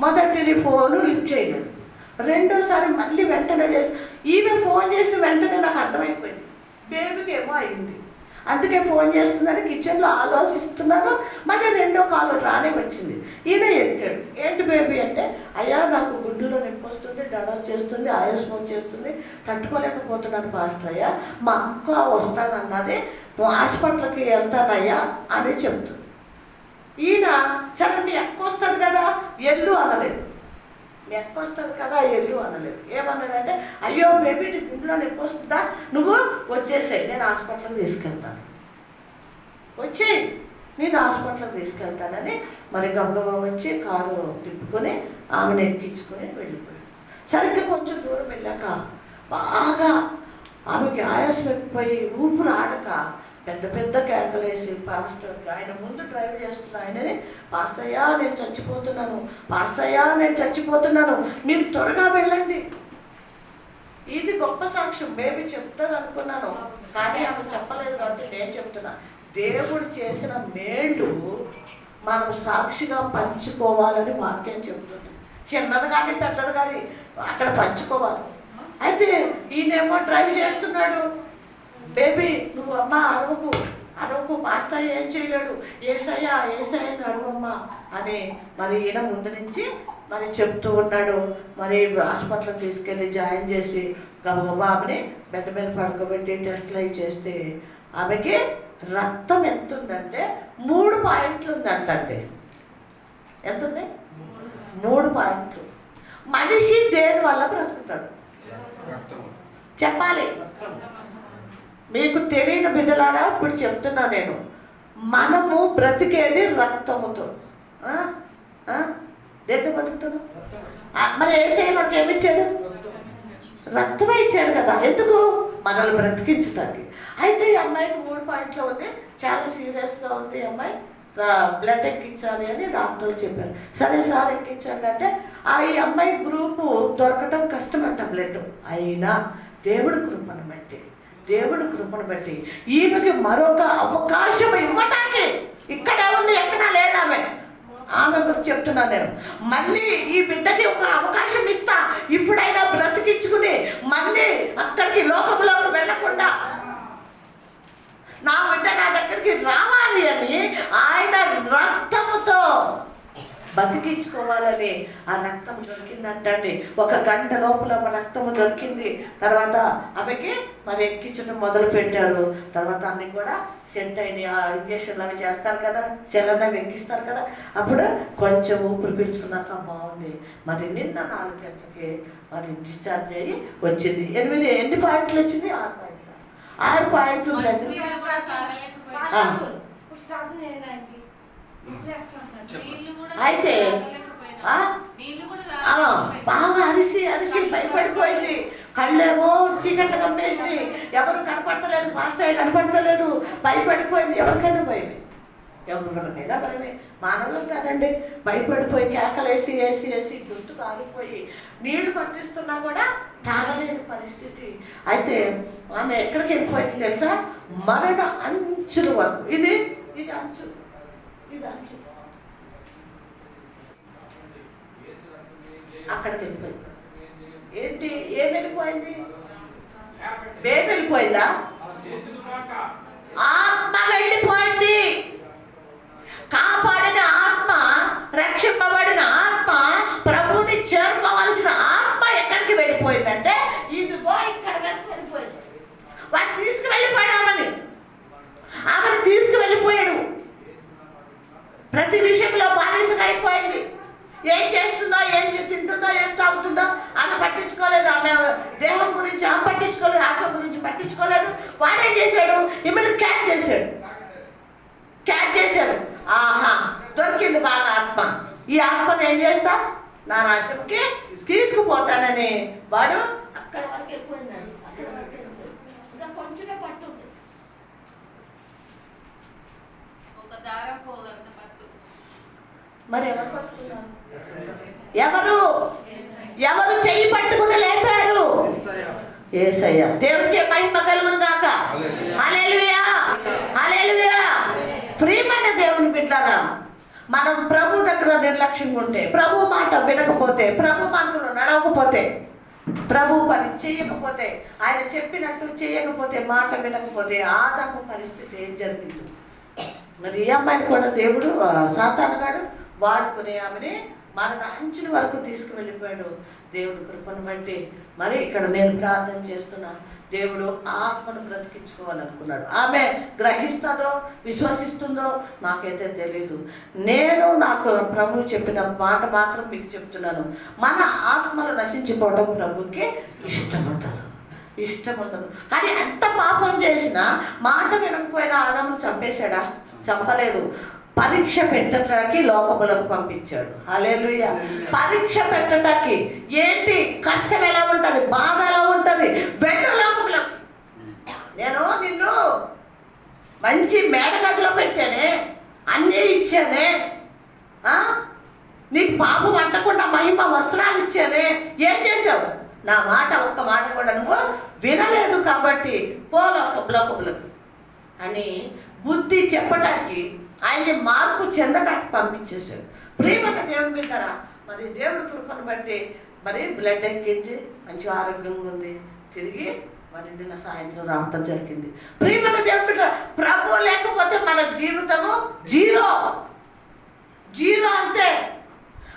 మొదటిది ఫోను లిఫ్ట్ చేయలేదు, రెండోసారి మళ్ళీ వెంటనే చేసి ఈమె ఫోన్ చేసిన వెంటనే నాకు అర్థమైపోయింది బేబీకి ఏమో అయింది. అందుకే ఫోన్ చేస్తుందని కిచెన్లో ఆలోచిస్తున్నాను. మళ్ళీ రెండో కాల్ రానే వచ్చింది. ఈయన ఎత్తాడు, ఏంటి బేబీ అంటే, అయ్యా నాకు గుడ్డులో నొప్పి వస్తుంది, దడలు చేస్తుంది, ఆయుష్మం చేస్తుంది, తట్టుకోలేకపోతున్నాను పాస్టర్ అయ్యా, మా అక్క వస్తానన్నది, నువ్వు హాస్పిటల్కి వెళ్తానయ్యా అని చెప్తుంది. ఈయన సరే మీ అక్క వస్తుంది కదా ఎల్లు అనలేదు, మీ అక్క వస్తుంది కదా ఎల్లు అనలేదు. ఏమన్నాడంటే, అయ్యో బేబీ నీకు ఇంట్లో నొప్పి వస్తుందా, నువ్వు వచ్చేసాయి, నేను హాస్పిటల్కి తీసుకెళ్తాను, వచ్చేయి నేను హాస్పిటల్కి తీసుకెళ్తానని మరి గబగబా వచ్చి కారు తిప్పుకొని ఆమెను ఎక్కించుకొని వెళ్ళిపోయాడు. సరిగ్గా కొంచెం దూరం వెళ్ళాక బాగా ఆమెకి ఆయాసం ఎక్కిపోయి ఊపిరి ఆడక పెద్ద పెద్ద కేకలేసి పాస్టర్కి, ఆయన ముందు డ్రైవ్ చేస్తున్న ఆయనని, పాస్తయ్యా నేను చచ్చిపోతున్నాను, పాస్తయ్యా నేను చచ్చిపోతున్నాను, మీరు త్వరగా వెళ్ళండి. ఇది గొప్ప సాక్ష్యం, బేబీ చెప్తుంది అనుకున్నాను, కానీ ఆమె చెప్పలేదు కాబట్టి నేను చెప్తున్నా. దేవుడు చేసిన మేళ్ళు మనం సాక్షిగా పంచుకోవాలని వాక్యం చెప్తుంది. చిన్నది కానీ పెద్దది కానీ అక్కడ పంచుకోవాలి. అయితే ఈయనేమో డ్రైవ్ చేస్తున్నాడు, బేబీ నువ్వు అమ్మ అరవకు పాస్తా ఏం చేయలేడు, ఏసయ్యా ఏసయ్యని అడుగమ్మా అని మరి ఈయన ముందు నుంచి మరి చెప్తూ ఉన్నాడు. మరి హాస్పిటల్కి తీసుకెళ్ళి జాయిన్ చేసి గబగబా ఆమెని బెడ్ మీద పడుకోబెట్టి టెస్ట్లు అవి చేస్తే ఆమెకి రక్తం ఎంత ఉందంటే 3 పాయింట్లు ఉందంటండి. ఎంత ఉంది? 3 పాయింట్లు. మనిషి దేని వల్ల బ్రతుకుతాడు చెప్పాలి. మీకు తెలియని బిడ్డలారా ఇప్పుడు చెప్తున్నా నేను, మనము బ్రతికేది రక్తముతో. దేంతో బతుకుతాడు? మరి యేసయ్య మనకి ఏమిచ్చాడు? రక్తమే ఇచ్చాడు కదా. ఎందుకు? మనల్ని బ్రతికించడానికి. అయితే ఈ అమ్మాయికి 3 పాయింట్లు ఉంది, చాలా సీరియస్గా ఉంది ఈ అమ్మాయి, బ్లడ్ ఎక్కించాలి అని డాక్టర్లు చెప్పారు. సరే సార్ ఎక్కించండి అంటే ఈ అమ్మాయి గ్రూపు దొరకటం కష్టమంట బ్లడ్. అయినా దేవుడి కృపను బట్టి ఈమెకి మరొక అవకాశం ఇవ్వటానికి ఇక్కడే ఉంది, ఎక్కడా లేదా ఆమె గురించి చెప్తున్నాను నేను. మళ్ళీ ఈ బిడ్డకి ఒక అవకాశం ఇస్తా, ఇప్పుడైనా బ్రతికించుకుని మళ్ళీ అక్కడికి లోకంలోకి వెళ్ళకుండా నా బిడ్డ నా దగ్గరికి రావాలి అని ఆయన రక్తముతో బతికించుకోవాలని ఆ రక్తము దొరికిందంటండి. 1 గంట లోపల రక్తము దొరికింది. తర్వాత ఆమెకి మరి ఎక్కించడం మొదలు పెట్టారు. తర్వాత అన్ని కూడా సెట్ అయినాయి. ఆ ఇంజక్షన్లు అవి చేస్తారు కదా, సెలన్ అవి ఎక్కిస్తారు కదా, అప్పుడు కొంచెం ఊపిరి పీల్చుకున్నాక బాగుంది. మరి నిన్న 4 గంటలకి మరి డిశ్చార్జ్ అయ్యి వచ్చింది. ఎన్ని పాయింట్లు వచ్చింది? 6 పాయింట్లు అయితే బాగా అరిసి భయపడిపోయింది. కళ్ళేమో చీకట్ల కమ్మేసి ఎవరు కనపడతలేదు, పాస్తాయి కనపడతలేదు, భయపడిపోయింది. ఎవరికైనా భయమే, మానవులు కాదండి. భయపడిపోయి కేకలేసి వేసి గుర్తు కాలిపోయి నీళ్లు పట్టిస్తున్నా కూడా తాగలేని పరిస్థితి. అయితే ఆమె ఎక్కడికి వెళ్ళిపోయింది తెలుసా? మరణ అంచుల వరకు. ఇది అంచు అక్కడికి వెళ్ళిపోయింది. ఏంటి? ఏం వెళ్ళిపోయింది? బేబీ వెళ్ళిపోయిందా? ఆత్మ వెళ్ళిపోయింది. కాపాడిన ఆత్మ, రక్షింపబడిన ఆత్మ, ప్రభువుని చేరుకోవాల్సిన ఆత్మ ఎక్కడికి వెళ్ళిపోయిందంటే ఇదిగో ఇక్కడ వెళ్ళిపోయింది. వాడు తీసుకువెళ్ళిపోయాడు ఆమెను తీసుకువెళ్ళిపోయాడు. ప్రతి విషయంలో బానిసగా అయిపోయింది. ఏం చేస్తుందో, ఏం తింటుందో, ఏం తాగుతుందో ఆమె పట్టించుకోలేదు. ఆమె దేహం గురించి ఆమె పట్టించుకోలేదు, ఆత్మ గురించి పట్టించుకోలేదు. వాడేం చేశాడు? ఇమ్మని క్యాచ్ చేశాడు. ఆహా, దొరికింది బాగా ఆత్మ. ఈ ఆత్మను ఏం చేస్తా? నా రాజ్యంకి తీసుకుపోతానని వాడు అక్కడ వరకు వెళ్ళిపోయిందండి. ఇంకా కొంచెమే పట్టుంది. మరి ఎవరు పట్టుకున్నారు? ఎవరు చెయ్యి పట్టుకుని లేపారు? యేసయ్య. దేవుడికి మహిమ కలుగును గాక. హల్లెలూయా, హల్లెలూయా. ప్రియమైన దేవుని బిడ్డలారా, మనం ప్రభు దగ్గర నిర్లక్ష్యంగా ఉంటే, ప్రభు మాట వినకపోతే, ప్రభు మాటలు నడవకపోతే, ప్రభు పని చేయకపోతే, ఆయన చెప్పినట్టు చేయకపోతే, మాట వినకపోతే ఆదాము పరిస్థితి ఏం జరిగింది? మరి ఈ అమ్మాయిని కూడా దేవుడు సాతాను గాడు వాడుకుని ఆమెని మరణ అంచుల వరకు తీసుకువెళ్ళిపోయాడు. దేవుడు కృపను బట్టి మరి ఇక్కడ నేను ప్రార్థన చేస్తున్నా, దేవుడు ఆత్మను బ్రతికించుకోవాలనుకున్నాడు. ఆమె గ్రహిస్తుందో విశ్వసిస్తుందో నాకైతే తెలీదు. నాకు ప్రభు చెప్పిన మాట మాత్రం మీకు చెప్తున్నాను. మన ఆత్మలు నశించిపోవడం ప్రభుకి ఇష్టం ఉండదు. కానీ ఎంత పాపం చేసినా మాట వినకపోయినా ఆదామును చంపేశాడా? చంపలేదు. పరీక్ష పెట్టడానికి లోకములకు పంపించాడు. హల్లెలూయా. పరీక్ష పెట్టడానికి ఏంటి కష్టం ఎలా ఉంటుంది, బాధ ఎలా ఉంటుంది, వెళ్ళు లోకములకు. నేను నిన్ను మంచి మేడగదిలో పెట్టానే, అన్నీ ఇచ్చానే, నీకు పాపం అంటకుండా మహిమ వస్త్రాలు ఇచ్చానే, ఏం చేసావు? నా మాట ఒక్క మాట కూడా నువ్వు వినలేదు కాబట్టి పో లోకములకు అని బుద్ధి చెప్పడానికి, ఆయన్ని మార్పు చెందడానికి పంపించేశాడు. ప్రియమైన దేవుని బిడ్డరా, మరి దేవుడి కృపను బట్టి మరి బ్లడ్ ఎక్కించి మంచిగా ఆరోగ్యంగా ఉంది. తిరిగి మరి నిన్న సాయంత్రం రావటం జరిగింది. ప్రియమైన దేవుని బిడ్డ, ప్రభు లేకపోతే మన జీవితము జీరో అంతే.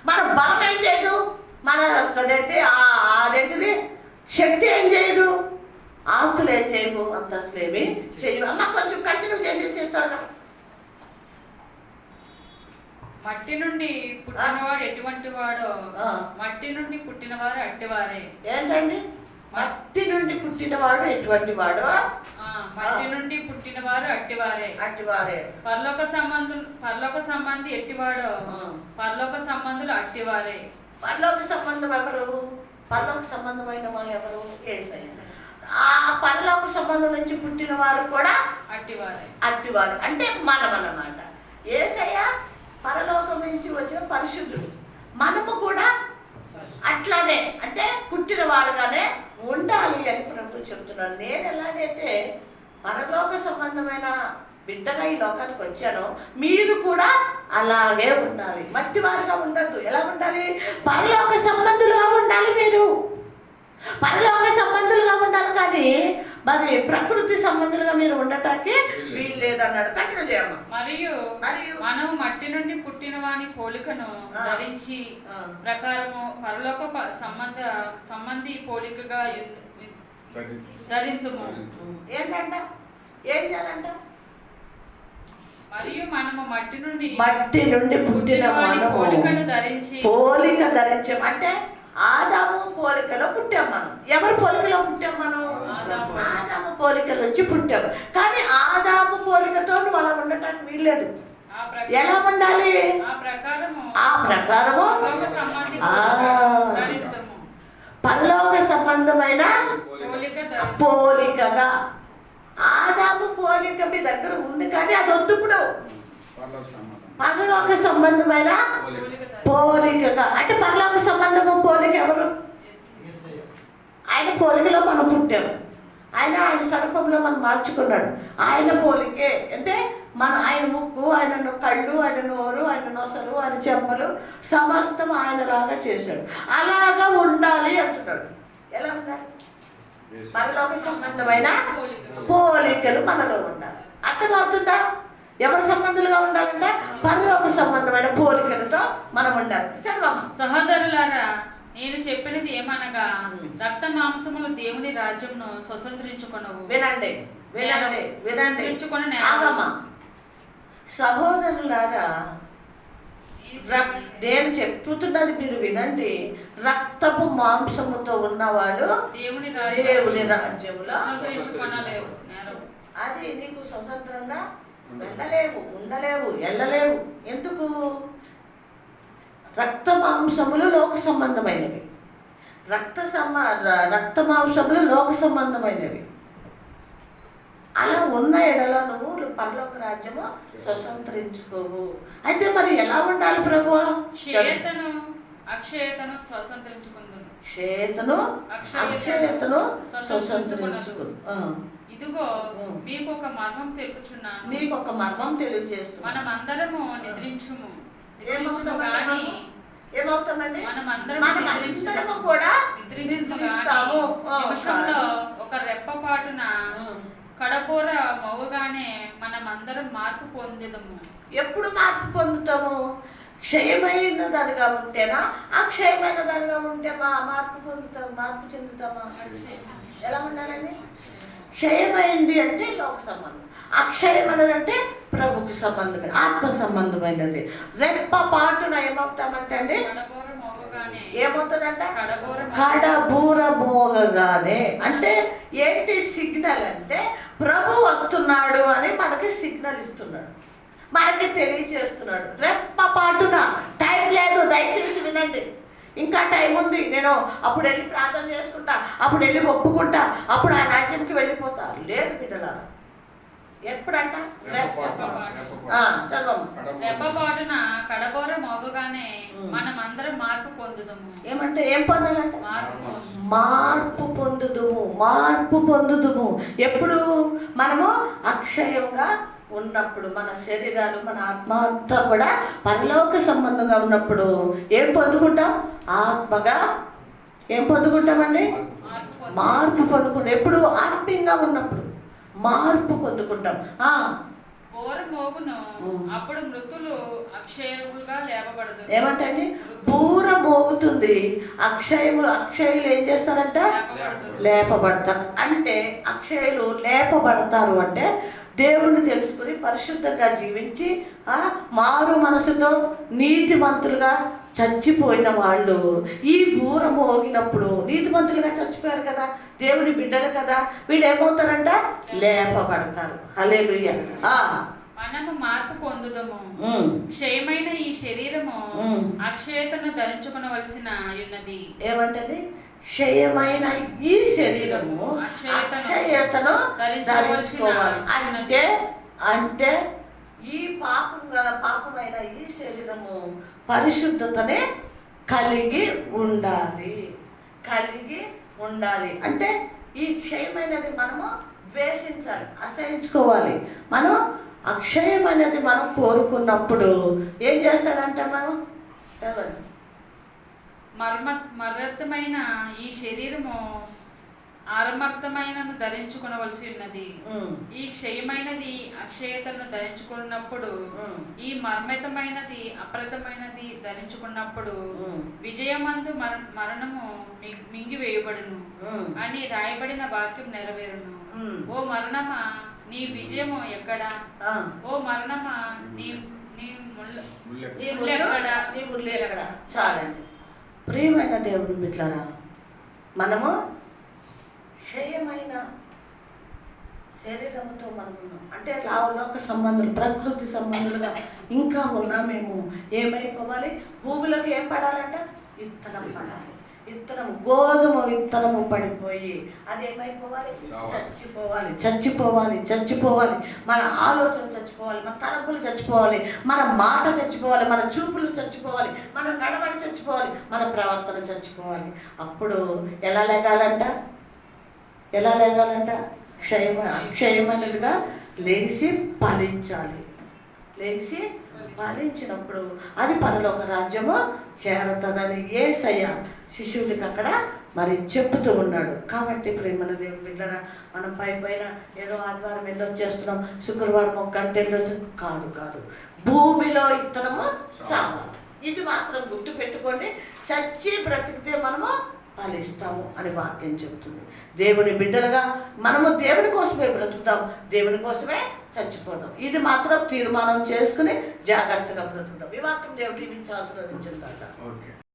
మన బలం ఏం చేయదు, మన అదేంటిది శక్తి ఏం చేయదు, ఆస్తులు ఏం చేయవు, అంతస్తులు ఏమి చేయవు. అమ్మ కొంచెం కంటిన్యూ చేసేసేస్తారా? మట్టి నుండి పుట్టినవాడు ఎటువంటి వాడో మట్టి నుండి పుట్టినవారు అట్టివారే. ఏంటండి మట్టి నుండి పుట్టినవాడు ఎటువంటి వాడో? మట్టి నుండి పుట్టినవారు అట్టివారే. పరలోక సంబంధి ఎట్టివాడో పరలోక సంబంధులు అట్టివారే. పరలోక సంబంధం ఎవరు? పరలోక సంబంధమైన వాళ్ళు ఎవరు? యేసయ్య. ఆ పరలోక సంబంధం నుంచి పుట్టిన వారు కూడా అట్టివారు అంటే మనం అన్నమాట. యేసయ్య పరలోకం నుంచి వచ్చిన పరిశుద్ధుడు, మనము కూడా అట్లానే అంటే పుట్టిన వారుగానే ఉండాలి అని ప్రభు చెప్తున్నాడు. నేను ఎలాగైతే పరలోక సంబంధమైన బిడ్డగా ఈ లోకానికి వచ్చానో మీరు కూడా అలాగే ఉండాలి. మట్టి వారుగా ఉండద్దు. ఎలా ఉండాలి? పరలోక సంబంధులుగా ఉండాలి. మీరు పరలోక సంబంధులుగా ఉండాలి, కానీ మరి ప్రకృతి సంబంధులుగా మీరు ఉండటానికి వీల్లేదన్నాడు. కంటిన్యూ చేయమ్మా. మరియు మనం మట్టి నుండి పుట్టిన వాని పోలికను ధరించి ప్రకారము పరలోక సంబంధి పోలికగా ధరింతుము. ఏంటంట? ఏం చేయాలంట? మరియు మనము మట్టి నుండి పుట్టిన పోలికను ధరించి పోలిక ధరించాం అంటే ఆదాము పోలికలో పుట్టాం మనం. ఎవరి పోలికలో పుట్టాం మనం? ఆదాము పోలికల నుంచి పుట్టాం. కానీ ఆదాము పోలికతో నువ్వు అలా ఉండటానికి వీల్లేదు. ఎలా ఉండాలి? ఆ ప్రకారము పరలోక సంబంధమైన పోలికగా. ఆదాము పోలిక మీ దగ్గర ఉంది, కానీ అది వద్దు. ఇప్పుడు పరలోక సంబంధమైన పోలికగా అంటే పరలోక సంబంధము పోలిక ఎవరు? ఆయన పోలికలో మనం పుట్టాము. ఆయన స్వరూపంలో మనం మార్చుకున్నాడు. ఆయన పోలికే అంటే ఆయన ముక్కు, ఆయన కళ్ళు, ఆయన నోరు, ఆయన నొసలు, ఆయన చెంపలు సమస్తం ఆయనలాగా చేశాడు. అలాగా ఉండాలి అంటున్నాడు. ఎలా ఉండాలి? పరలోక సంబంధమైన పోలికలు మనలో ఉండాలి. అర్థమవుతుందా? ఎవరి సంబంధులుగా ఉండాలంటే పరలోక సంబంధమైన పోలికలతో మనం ఉండాలి. చదవమ్మా. సహోదరులారా, నేను చెప్పినది ఏమనగా రక్త మాంసములు దేవుని రాజ్యమును స్వతంత్రించుకొనవు. వినండి. ఆగమ్మా. సహోదరులారా, నేను చెప్పుతున్నది మీరు వినండి. రక్తపు మాంసముతో ఉన్నవాడు దేవుని రాజ్యములో అది నీకు స్వతంత్రంగా వెళ్ళలేవు, ఉండలేవు, వెళ్ళలేవు. ఎందుకు? రక్త మాంసములు లోక సంబంధమైనవి, రక్త మాంసములు లోక సంబంధమైనవి. అలా ఉన్న ఎడల నువ్వు పరలోక రాజ్యము స్వతంత్రించుకోవు. అయితే మరి ఎలా ఉండాలి ప్రభు? శ్వేతను అక్షయతను స్వతంత్రించుకుందును. క్షేతను అక్షయతను స్వతంత్రించుకును. ఇదిగో మీకు ఒక మర్మం తెలుపుచున్నాను. నీకు ఒక మర్మం తెలియజేస్తున్నాను. మనమందరము నిద్రించుము. ఏమవుతామండి? మనమందరము కూడా నిద్రిస్తాము. నిమిషంలో ఒక రెప్పపాటున కడబోర మోగగానే మనమందరం మార్పు పొందేదము. ఎప్పుడు మార్పు పొందుతాము? క్షయమైన దానిగా ఉంటేనా, అక్షయమైన దానిగా ఉంటే మార్పు పొందుతాం, మార్పు చెందుతామా? ఎలా ఉండాలండి? క్షయమైంది అంటే లోక సంబంధం, అక్షయమైనది అంటే ప్రభుకి సంబంధమైనది, ఆత్మ సంబంధమైనది. రెప్ప పాటున ఏమవుతామంటే అండి, ఏమవుతుందంట? కడబూర మోగగానే. అంటే ఏంటి సిగ్నల్ అంటే ప్రభు వస్తున్నాడు అని మనకి సిగ్నల్ ఇస్తున్నాడు, మనకి తెలియచేస్తున్నాడు. రెప్ప పాటున, టైం లేదు, దయచేసి వినండి. ఇంకా టైం ఉంది, నేను అప్పుడు వెళ్ళి ప్రార్థన చేసుకుంటా, అప్పుడు వెళ్ళి ఒప్పుకుంటా, అప్పుడు ఆ రాజ్యంకి వెళ్ళిపోతా. లేదు బిడ్డలారా, ఎప్పుడంట? చదవము. రెప్పపాటున కడబోర మోగగానే మనమందరం మార్పు పొందుదము. ఏమంటే ఏం పొందాలంట? మార్పు పొందుదుము, మార్పు పొందుదుము. ఎప్పుడు? మనము అక్షయంగా ఉన్నప్పుడు, మన శరీరాలు, మన ఆత్మ అంతా కూడా పరలోక సంబంధంగా ఉన్నప్పుడు ఏం పొందుకుంటాం? ఆత్మగా ఏం పొందుకుంటామండి? మార్పు పొందుకుంటాం. ఎప్పుడు? ఆత్మీయంగా ఉన్నప్పుడు మార్పు పొందుకుంటాం. అప్పుడు మృతులు అక్షయులుగా లేపబడతారు. ఏమంటండి? బూర మోగుతుంది, అక్షయులు ఏం చేస్తారంట? లేపబడతారు. అంటే అక్షయులు లేపబడతారు అంటే దేవుణ్ణి తెలుసుకుని పరిశుద్ధంగా జీవించి మారు మనసుతో నీతిమంతులుగా చచ్చిపోయిన వాళ్ళు ఈ బూర మోగినప్పుడు, నీతిమంతులుగా చచ్చిపోయారు కదా, దేవుని బిడ్డలు కదా, వీళ్ళు ఏమవుతారంట? లేపబడతారు. హల్లెలూయా. మనము మార్పు పొందుదము. క్షయమైన ఈ శరీరము అక్షయతను ధరించుకొనవలసిన ఉన్నది. ఏమంటది? క్షయమైన ఈ శరీరము అక్షయతను ధరించుకోవాలి. అంటే ఈ పాపమైన ఈ శరీరము పరిశుద్ధతనే కలిగి ఉండాలి. అంటే ఈ క్షయమైనది మనము ద్వేషించాలి, అసహించుకోవాలి. మనం అక్షయం అనేది మనం కోరుకున్నప్పుడు ఏం చేస్తాడంటే మనం మరత్తమైన ఈ శరీరము ఆరమర్థమైనను ధరించుకొనవలసి ఉన్నది. ఈ క్షయమైనది అక్షయతను ధరించుకున్నప్పుడు, ఈ మర్మతమైనది అప్రతమైనది ధరించుకున్నప్పుడు విజయమందు మరణము మింగివేయబడును అని రాయబడిన వాక్యం నెరవేరును. ఓ మరణమా, నీ విజయము ఎక్కడా? ఓ మరణమా, నీ ముళ్ళు ఎక్కడా? చాలండి. ప్రియమైన దేవుని బిడ్డలారా, మనము క్షయమైన శరీరంతో మనం ఉన్నాం. అంటే లోక సంబంధులు, ప్రకృతి సంబంధులుగా ఇంకా ఉన్నామేమో. ఏమైపోవాలి? భూమిలోకి ఏం పడాలంట? విత్తనం పడాలి. విత్తనము, గోధుమ విత్తనము పడిపోయి అది ఏమైపోవాలి? చచ్చిపోవాలి. మన ఆలోచన చచ్చిపోవాలి, మన తలంపులు చచ్చిపోవాలి, మన మాట చచ్చిపోవాలి, మన చూపులు చచ్చిపోవాలి, మన నడవడి చచ్చిపోవాలి, మన ప్రవర్తన చచ్చిపోవాలి. అప్పుడు ఎలా లేగాలంట? అక్షయమైనదిగా లేచి ఫలించాలి. ఫలించినప్పుడు అది పరలోక రాజ్యము చేరుతుందని యేసయ్య శిష్యుడికి అక్కడ మరి చెప్తూ ఉన్నాడు. కాబట్టి ప్రేమన దేవుని బిడ్డరా, మనం పైన ఏదో ఆదివారం వెళ్ళొచ్చేస్తున్నాం, శుక్రవారం ఒక గంట వెళ్ళొచ్చు కాదు. భూమిలో ఇత్తనము చావాలి. ఇది మాత్రం గుర్తు పెట్టుకోండి. చచ్చి బ్రతికితే మనము ఫలిస్తాము అని వాక్యం చెబుతుంది. దేవుని బిడ్డలుగా మనము దేవుని కోసమే బ్రతుకుతాం, దేవుని కోసమే చచ్చిపోతాం. ఇది మాత్రం తీర్మానం చేసుకుని జాగ్రత్తగా బ్రతుకుతాం. ఈ వాక్యం దేవుడు దీవించి ఆశీర్వదించిన కదా.